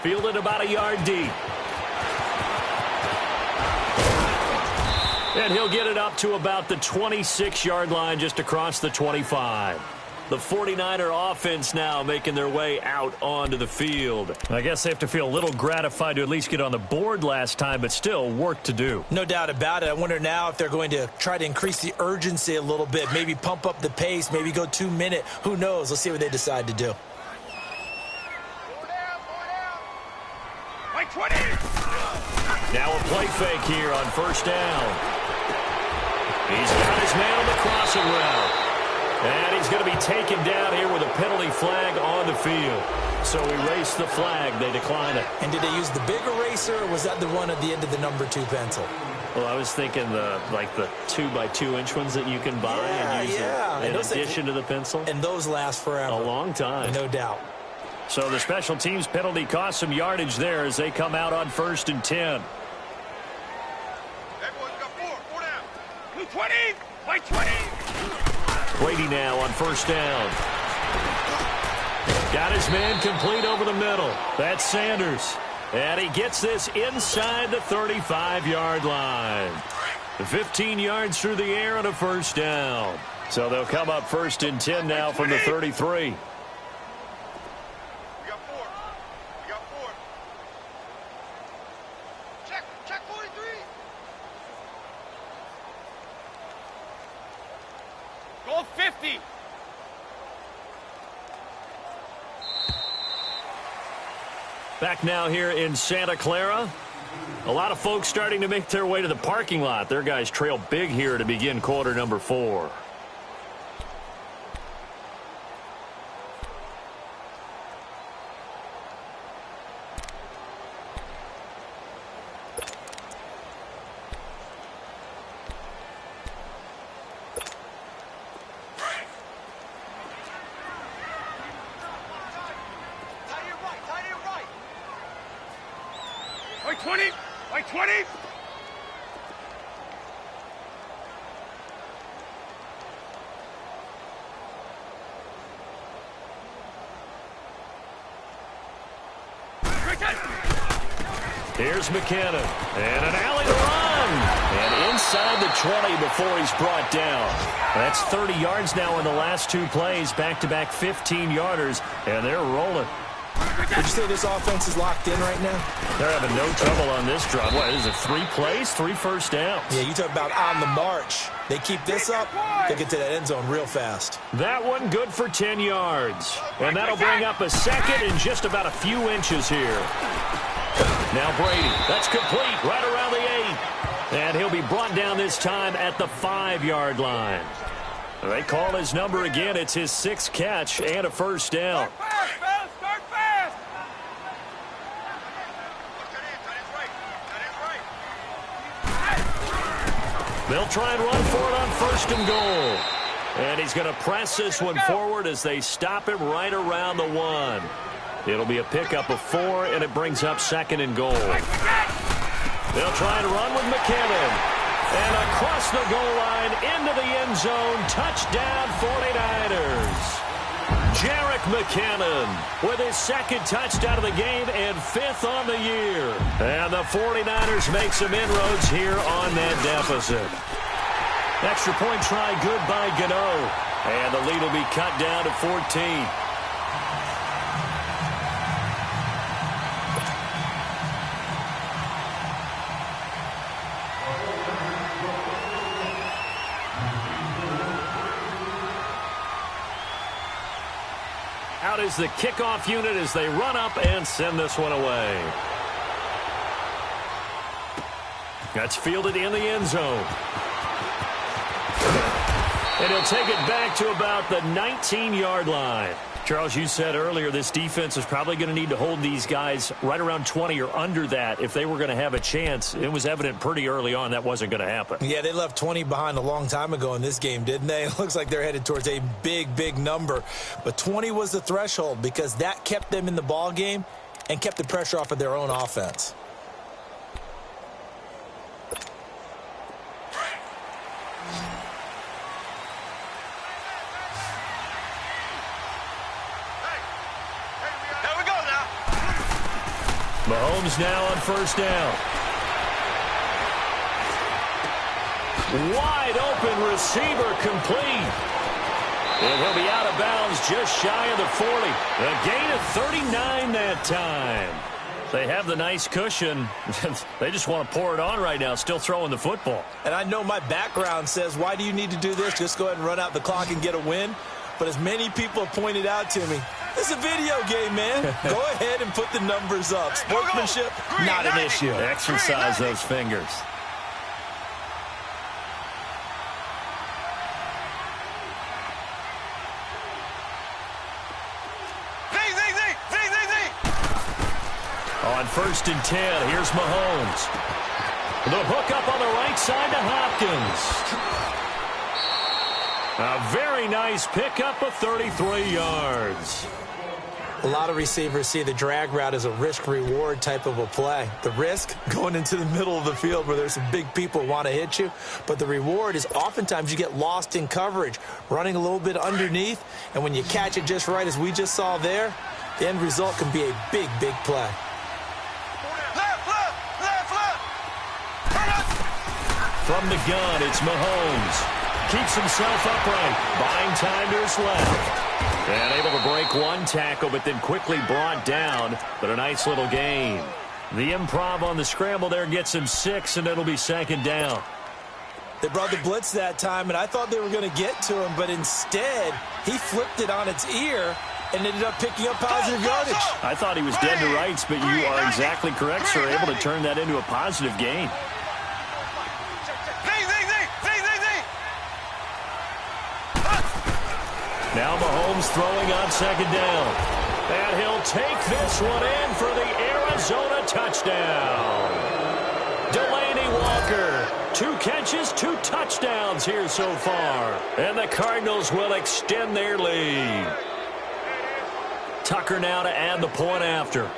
Fielded about a yard deep. And he'll get it up to about the 26-yard line just across the 25. The 49er offense now making their way out onto the field. I guess they have to feel a little gratified to at least get on the board last time, but still work to do. No doubt about it. I wonder now if they're going to try to increase the urgency a little bit, maybe pump up the pace, maybe go 2 minute. Who knows? Let's see what they decide to do. Like 20. Now a play fake here on first down. He's got his man on the crossing route. And he's going to be taken down here with a penalty flag on the field. So erase the flag. They decline it. And did they use the big eraser, or was that the one at the end of the number 2 pencil? Well, I was thinking the 2x2 inch ones that you can buy and use in addition to the pencil. And those last forever. A long time. No doubt. So the special teams penalty cost some yardage there as they come out on 1st and 10. Everyone's got 4 down. Blue 20. Like 20. Brady now on first down. Got his man complete over the middle. That's Sanders. And he gets this inside the 35-yard line. 15 yards through the air and a first down. So they'll come up 1st and 10 now from the 33. We got 4. We got 4. Check 43. Goal 50. Back now here in Santa Clara. A lot of folks starting to make their way to the parking lot. Their guys trail big here to begin quarter number 4. Like 20. Like 20. Here's McKinnon. And an alley to run. And inside the 20 before he's brought down. That's 30 yards now in the last 2 plays. Back-to-back 15-yarders. And they're rolling. Would you say this offense is locked in right now? They're having no trouble on this drive. What is it, 3 plays, 3 first downs? Yeah, you talk about on the march. They keep this up, they'll get to that end zone real fast. That one good for 10 yards. And that'll bring up a second in just about a few inches here. Now Brady, that's complete, right around the 8. And he'll be brought down this time at the 5-yard line. They call his number again. It's his 6th catch and a first down. They'll try and run for it on 1st and goal. And he's going to press this one forward as they stop him right around the 1. It'll be a pickup of 4, and it brings up 2nd and goal. They'll try and run with McKinnon. And across the goal line into the end zone. Touchdown 49ers. Jerick McKinnon with his 2nd touchdown of the game and 5th on the year. And the 49ers make some inroads here on that deficit. Extra point try good by Gano. And the lead will be cut down to 14. Out is the kickoff unit as they run up and send this one away. That's fielded in the end zone. And he'll take it back to about the 19-yard line. Charles, you said earlier this defense is probably going to need to hold these guys right around 20 or under that if they were going to have a chance. It was evident pretty early on that wasn't going to happen. Yeah, they left 20 behind a long time ago in this game, didn't they? It looks like they're headed towards a big, big number. But 20 was the threshold because that kept them in the ball game and kept the pressure off of their own offense. Mahomes now on 1st down. Wide open receiver complete. And he'll be out of bounds just shy of the 40. A gain of 39 that time. They have the nice cushion. They just want to pour it on right now, still throwing the football. And I know my background says, why do you need to do this? Just go ahead and run out the clock and get a win. But as many people have pointed out to me, it's a video game, man. Go ahead and put the numbers up. Sportsmanship, not an issue. Exercise those fingers. On 1st and 10, here's Mahomes. The hook up on the right side to Hopkins. A very nice pickup of 33 yards. A lot of receivers see the drag route as a risk-reward type of a play. The risk, going into the middle of the field where there's some big people who want to hit you. But the reward is oftentimes you get lost in coverage, running a little bit underneath. And when you catch it just right, as we just saw there, the end result can be a big, big play. From the gun, it's Mahomes. Keeps himself upright, buying time to his left. And able to break one tackle, but then quickly brought down. But a nice little gain. The improv on the scramble there gets him 6, and it'll be 2nd down. They brought the blitz that time, and I thought they were going to get to him, but instead, he flipped it on its ear and ended up picking up positive yardage. I thought he was dead to rights, but you are exactly correct, sir. Able to turn that into a positive gain. Now Mahomes throwing on 2nd down. And he'll take this one in for the Arizona touchdown. Delaney Walker, 2 catches, 2 touchdowns here so far. And the Cardinals will extend their lead. Tucker now to add the point after.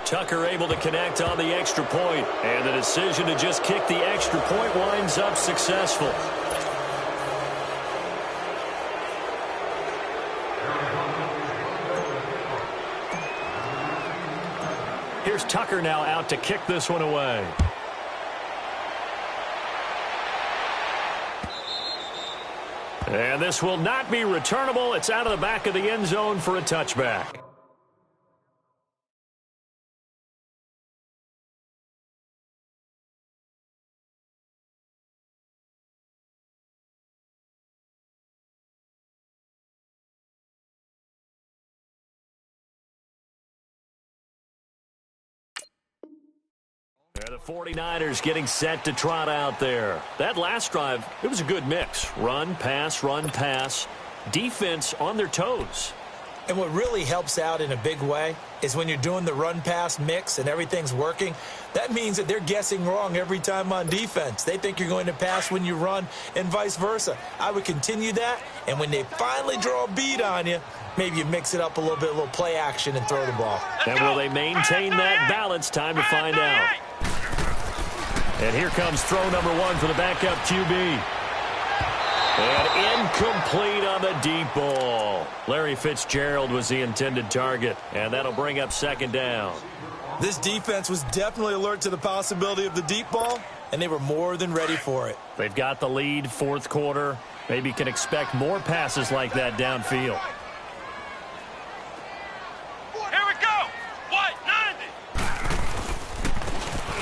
Tucker able to connect on the extra point, and the decision to just kick the extra point winds up successful. Here's Tucker now out to kick this one away. And this will not be returnable. It's out of the back of the end zone for a touchback. And the 49ers getting set to trot out there. That last drive, it was a good mix. Run, pass, defense on their toes. And what really helps out in a big way is when you're doing the run-pass mix and everything's working, that means that they're guessing wrong every time on defense. They think you're going to pass when you run and vice versa. I would continue that, and when they finally draw a beat on you, maybe you mix it up a little bit, a little play action and throw the ball. And will they maintain that balance? Time to find out. And here comes throw number 1 for the backup QB. And incomplete on the deep ball. Larry Fitzgerald was the intended target, and that'll bring up 2nd down. This defense was definitely alert to the possibility of the deep ball, and they were more than ready for it. They've got the lead, 4th quarter. Maybe can expect more passes like that downfield. Here we go. White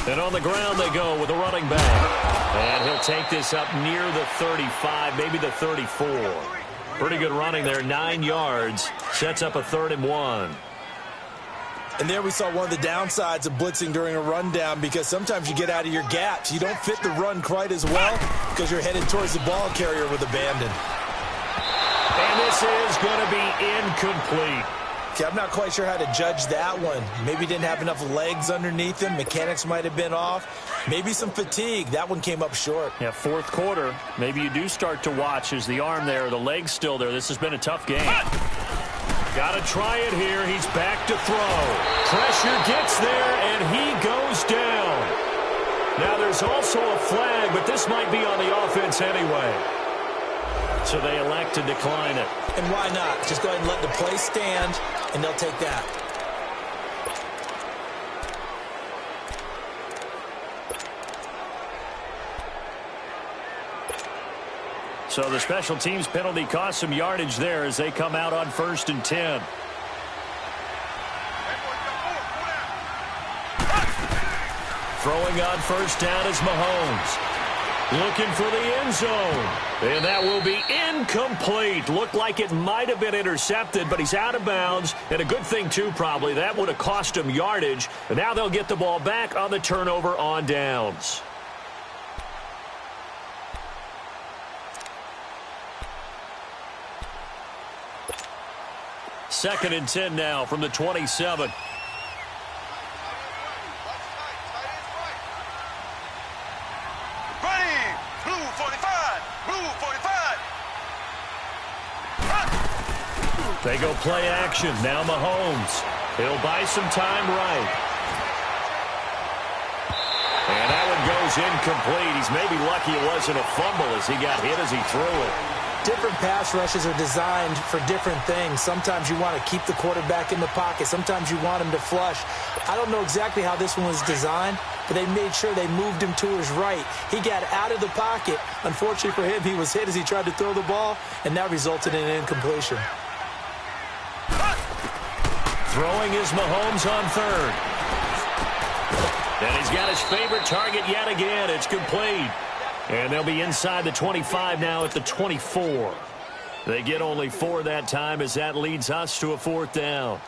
90. And on the ground they go with a running back. And he'll take this up near the 35, maybe the 34. Pretty good running there, 9 yards. Sets up a 3rd and 1. And there we saw one of the downsides of blitzing during a rundown, because sometimes you get out of your gaps. You don't fit the run quite as well because you're headed towards the ball carrier with abandon. And this is going to be incomplete. Okay, I'm not quite sure how to judge that one. Maybe didn't have enough legs underneath him. Mechanics might have been off. Maybe some fatigue. That one came up short. Yeah, 4th quarter. Maybe you do start to watch as the arm there, the leg's still there. This has been a tough game. Got to try it here. He's back to throw. Pressure gets there, and he goes down. Now there's also a flag, but this might be on the offense anyway. So they elect to decline it. And why not? Just go ahead and let the play stand, and they'll take that. So the special teams penalty cost some yardage there as they come out on 1st and 10. Throwing on 1st down is Mahomes. Looking for the end zone. And that will be incomplete. Looked like it might have been intercepted, but he's out of bounds. And a good thing, too, probably. That would have cost him yardage. And now they'll get the ball back on the turnover on downs. Second and 10 now from the 27. They go play action. Now Mahomes. He'll buy some time right. And that one goes incomplete. He's maybe lucky it wasn't a fumble as he got hit as he threw it. Different pass rushes are designed for different things. Sometimes you want to keep the quarterback in the pocket. Sometimes you want him to flush. I don't know exactly how this one was designed, but they made sure they moved him to his right. He got out of the pocket. Unfortunately for him, he was hit as he tried to throw the ball, and that resulted in an incompletion. Throwing is Mahomes on 3rd. And he's got his favorite target yet again. It's complete. And they'll be inside the 25 now at the 24. They get only 4 that time as that leads us to a 4th down.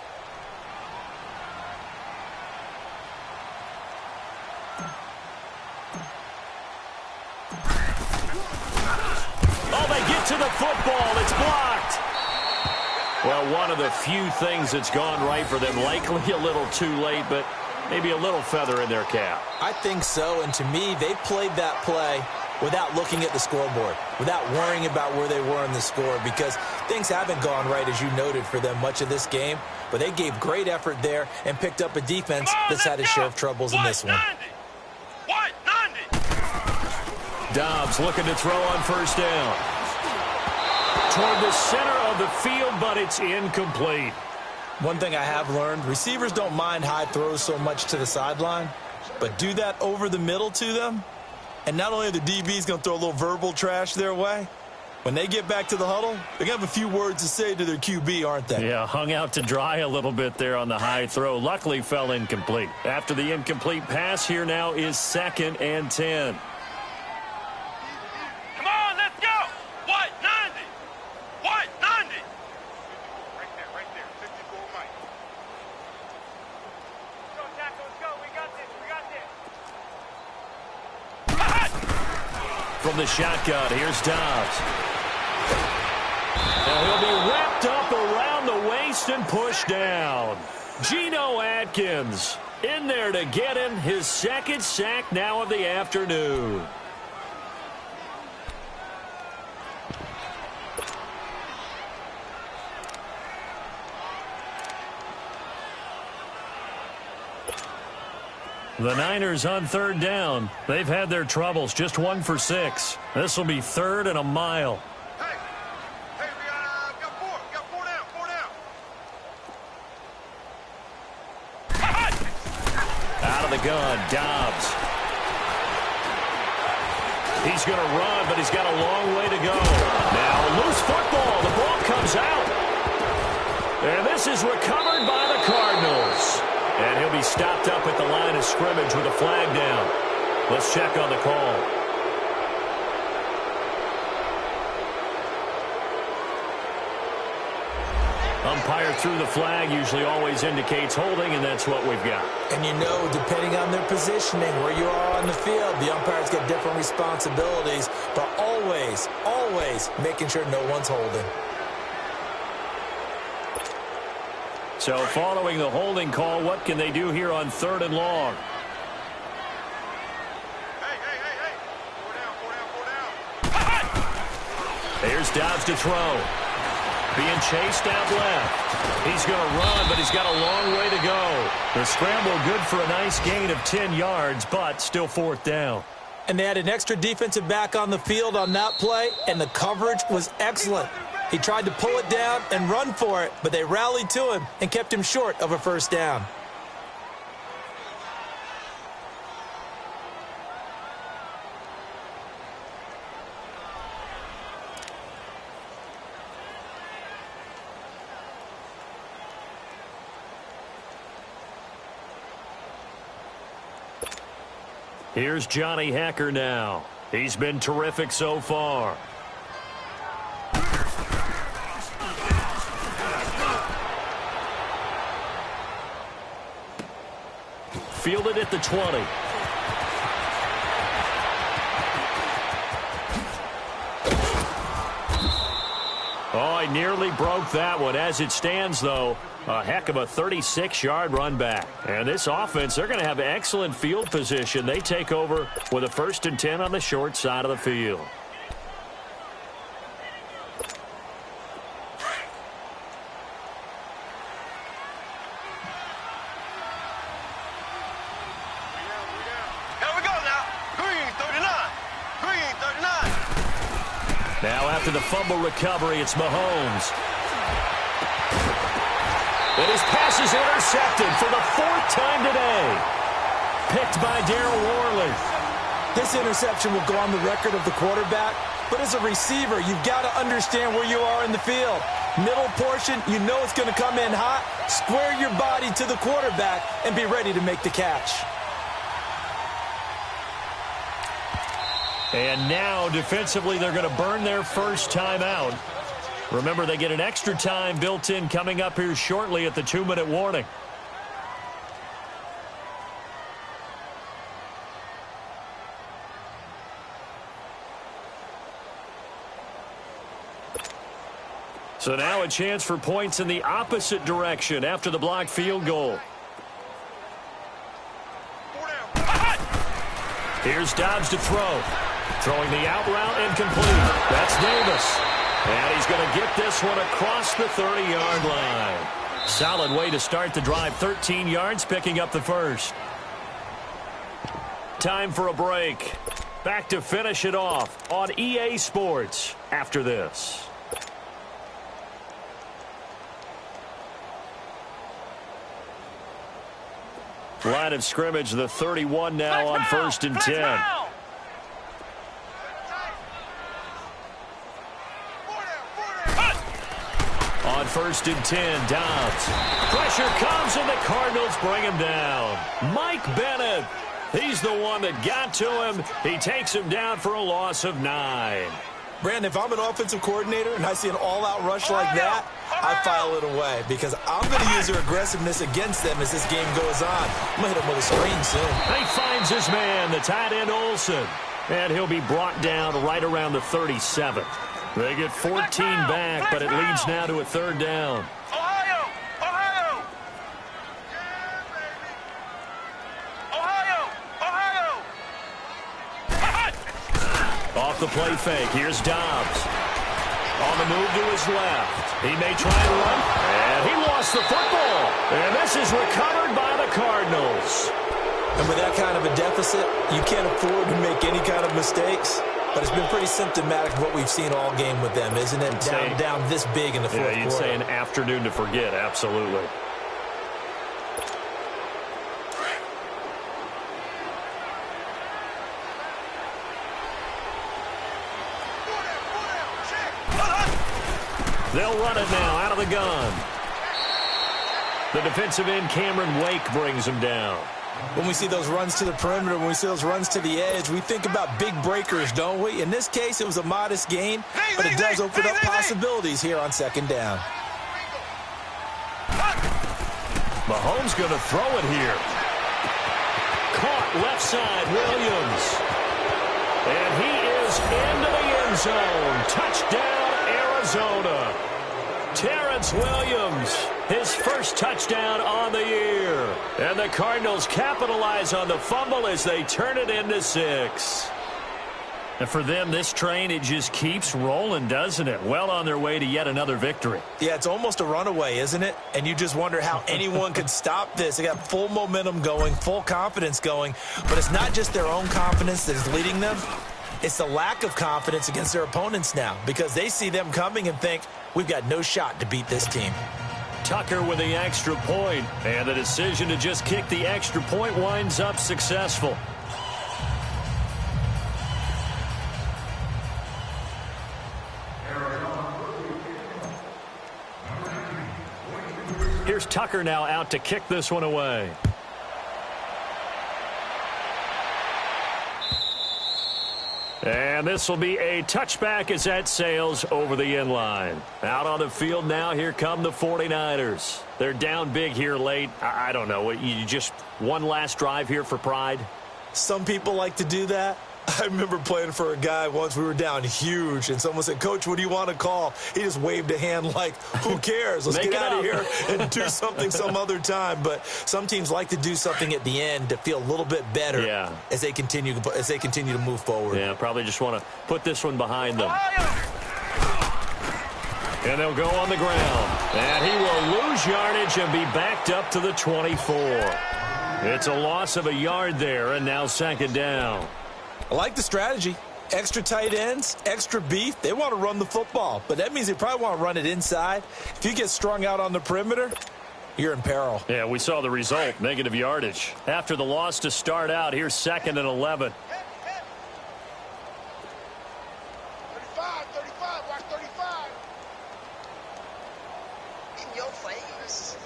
Oh, they get to the football. It's blocked. Well, one of the few things that's gone right for them. Likely a little too late, but maybe a little feather in their cap. I think so, and to me, they played that play without looking at the scoreboard, without worrying about where they were in the score, because things haven't gone right, as you noted, for them much of this game. But they gave great effort there and picked up a defense that's had a share of troubles in this one. Dobbs looking to throw on 1st down. Toward the center of the field, but it's incomplete. One thing I have learned, receivers don't mind high throws so much to the sideline, but do that over the middle to them, and not only are the DBs going to throw a little verbal trash their way, when they get back to the huddle, they're going to have a few words to say to their QB, aren't they? Yeah, hung out to dry a little bit there on the high throw. Luckily fell incomplete. After the incomplete pass, here now is 2nd and 10. Come on, let's go. What? 90. What? 90. Right there. 54 Mike. Let's go, Tackle. Let's go. We got this. From the shotgun, here's Dobbs. Now he'll be wrapped up around the waist and pushed down. Geno Atkins in there to get him his 2nd sack now of the afternoon. The Niners on 3rd down. They've had their troubles, just 1 for 6. This will be 3rd and a mile. Hey, we got 4. We got 4 down. 4 down. Out of the gun, Dobbs. He's going to run, but he's got a long way to go. Now, loose football. The ball comes out. And this is recovered by the Cardinals. And he'll be stopped up at the line of scrimmage with a flag down. Let's check on the call. Umpire threw the flag, usually always indicates holding, and that's what we've got. And you know, depending on their positioning, where you are on the field, the umpire's got different responsibilities, but always making sure no one's holding. So following the holding call, what can they do here on 3rd and long? Hey. 4 down. Here's Dobbs to throw. Being chased out left. He's going to run, but he's got a long way to go. The scramble good for a nice gain of 10 yards, but still 4th down. And they had an extra defensive back on the field on that play, and the coverage was excellent. He tried to pull it down and run for it, but they rallied to him and kept him short of a 1st down. Here's Johnny Hecker now. He's been terrific so far. Fielded at the 20. Oh, he nearly broke that one. As it stands, though, a heck of a 36-yard run back. And this offense, they're going to have excellent field position. They take over with a 1st and 10 on the short side of the field. Now after the fumble recovery, it's Mahomes. And his pass is intercepted for the 4th time today. Picked by Darryl Worley. This interception will go on the record of the quarterback, but as a receiver, you've got to understand where you are in the field. Middle portion, you know it's going to come in hot. Square your body to the quarterback and be ready to make the catch. And now, defensively, they're going to burn their first time out. Remember, they get an extra time built in coming up here shortly at the 2-minute warning. So now a chance for points in the opposite direction after the blocked field goal. Here's Dobbs to throw. Throwing the out route incomplete. That's Davis. And he's going to get this one across the 30-yard line. Solid way to start the drive. 13 yards, picking up the first. Time for a break. Back to finish it off on EA Sports after this. Line of scrimmage, the 31 now on 1st and 10. On 1st and 10, Dobbs. Pressure comes and the Cardinals bring him down. Mike Bennett, he's the one that got to him. He takes him down for a loss of 9. Brandon, if I'm an offensive coordinator and I see an all-out rush like that, I file it away because I'm going to use their aggressiveness against them as this game goes on. I'm going to hit him with a screen soon. He finds his man, the tight end Olsen, and he'll be brought down right around the 37. They get 14 back, but it leads now to a 3rd down. Ohio! Ohio! Ohio! Ohio! Off the play fake, here's Dobbs. On the move to his left. He may try and run, and he lost the football. And this is recovered by the Cardinals. And with that kind of a deficit, you can't afford to make any kind of mistakes. But it's been pretty symptomatic of what we've seen all game with them, isn't it? Down this big in the fourth quarter. Yeah, you'd say an afternoon to forget, absolutely. They'll run it now out of the gun. The defensive end, Cameron Wake, brings him down. When we see those runs to the perimeter, when we see those runs to the edge, we think about big breakers, don't we? In this case, it was a modest gain, but it does open up possibilities here on 2nd down. Mahomes going to throw it here. Caught left side, Williams. And he is into the end zone. Touchdown, Arizona. Terrence Williams, his first touchdown on the year. And the Cardinals capitalize on the fumble as they turn it into 6. And for them, this train, it just keeps rolling, doesn't it? Well on their way to yet another victory. Yeah, it's almost a runaway, isn't it? And you just wonder how anyone could stop this. They got full momentum going, full confidence going. But it's not just their own confidence that is leading them. It's the lack of confidence against their opponents now because they see them coming and think, we've got no shot to beat this team. Tucker with the extra point, and the decision to just kick the extra point winds up successful. Here's Tucker now out to kick this one away. And this will be a touchback as that sails over the end line. Out on the field now, here come the 49ers. They're down big here late. I don't know. You just one last drive here for pride? Some people like to do that. I remember playing for a guy once. We were down huge, and someone said, "Coach, what do you want to call?" He just waved a hand like, who cares? Let's get out of here and do something some other time. But some teams like to do something at the end to feel a little bit better as they continue to move forward. Yeah, probably just want to put this one behind them. And they'll go on the ground. And he will lose yardage and be backed up to the 24. It's a loss of a yard there, and now second down. I like the strategy. Extra tight ends, extra beef. They want to run the football, but that means they probably want to run it inside. If you get strung out on the perimeter, you're in peril. Yeah, we saw the result, negative yardage. After the loss to start out, here's 2nd and 11. 35, watch 35. In your face.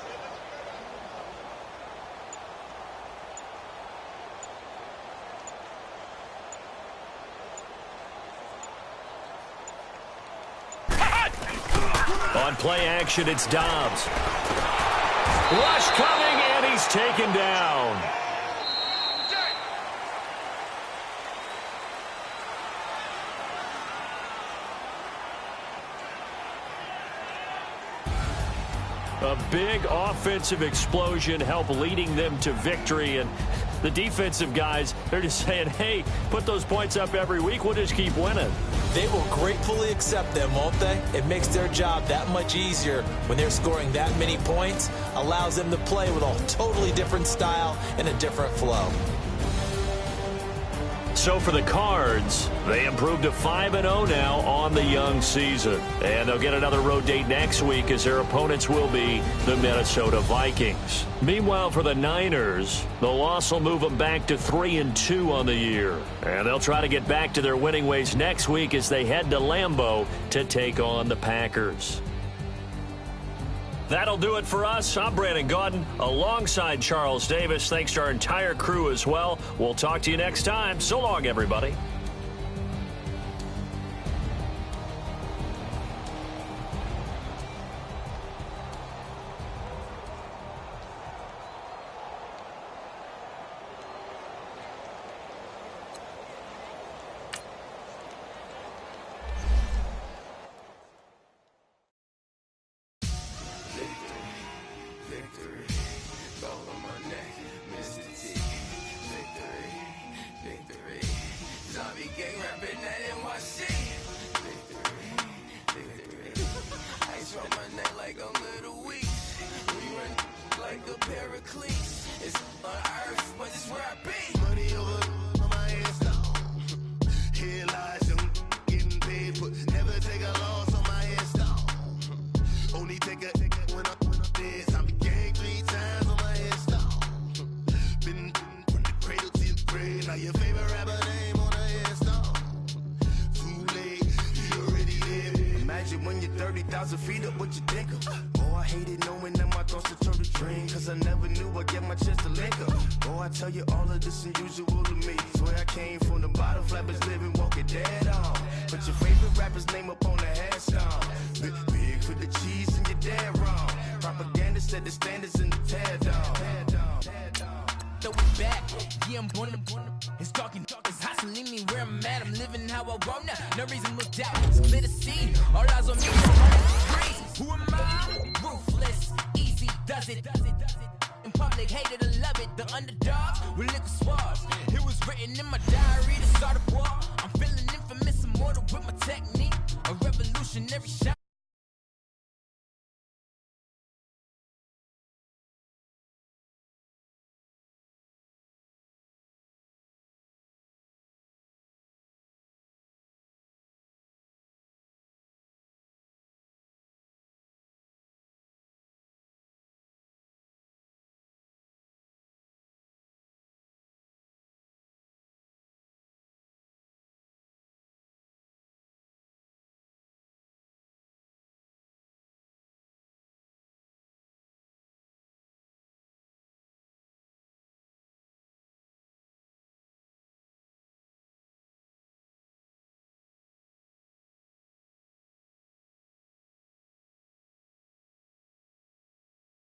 On play action, it's Dobbs. Rush coming, and he's taken down. A big offensive explosion helped leading them to victory, and the defensive guys, they're just saying, hey, put those points up every week, we'll just keep winning. They will gratefully accept them, won't they? It makes their job that much easier when they're scoring that many points, allows them to play with a totally different style and a different flow. So for the Cards, they improved to 5-0 now on the young season. And they'll get another road date next week as their opponents will be the Minnesota Vikings. Meanwhile, for the Niners, the loss will move them back to 3-2 on the year. And they'll try to get back to their winning ways next week as they head to Lambeau to take on the Packers. That'll do it for us. I'm Brandon Gaudin alongside Charles Davis. Thanks to our entire crew as well. We'll talk to you next time. So long, everybody. When you're 30,000 feet up, what you think of? Oh, I hated knowing that my thoughts would turn to dream, cause I never knew I'd get my chance to link up. Oh, I tell you all of this unusual to me. Swear I came from the bottom, flappers living, walking dead on. Put your favorite rapper's name up on the headstone. Big for the cheese and you're dead wrong. Propaganda set the standards in the tear down. Throw it back, yeah, I'm gonna it's talking, it's hustling me where I'm at. I'm living how I want now. No reason to doubt, it's clear to see. All eyes on me, who am I? Ruthless, easy, does it. In public, hated or love it. The underdogs with liquor swabs. It was written in my diary to start a war. I'm feeling infamous, immortal with my technique. A revolutionary shot.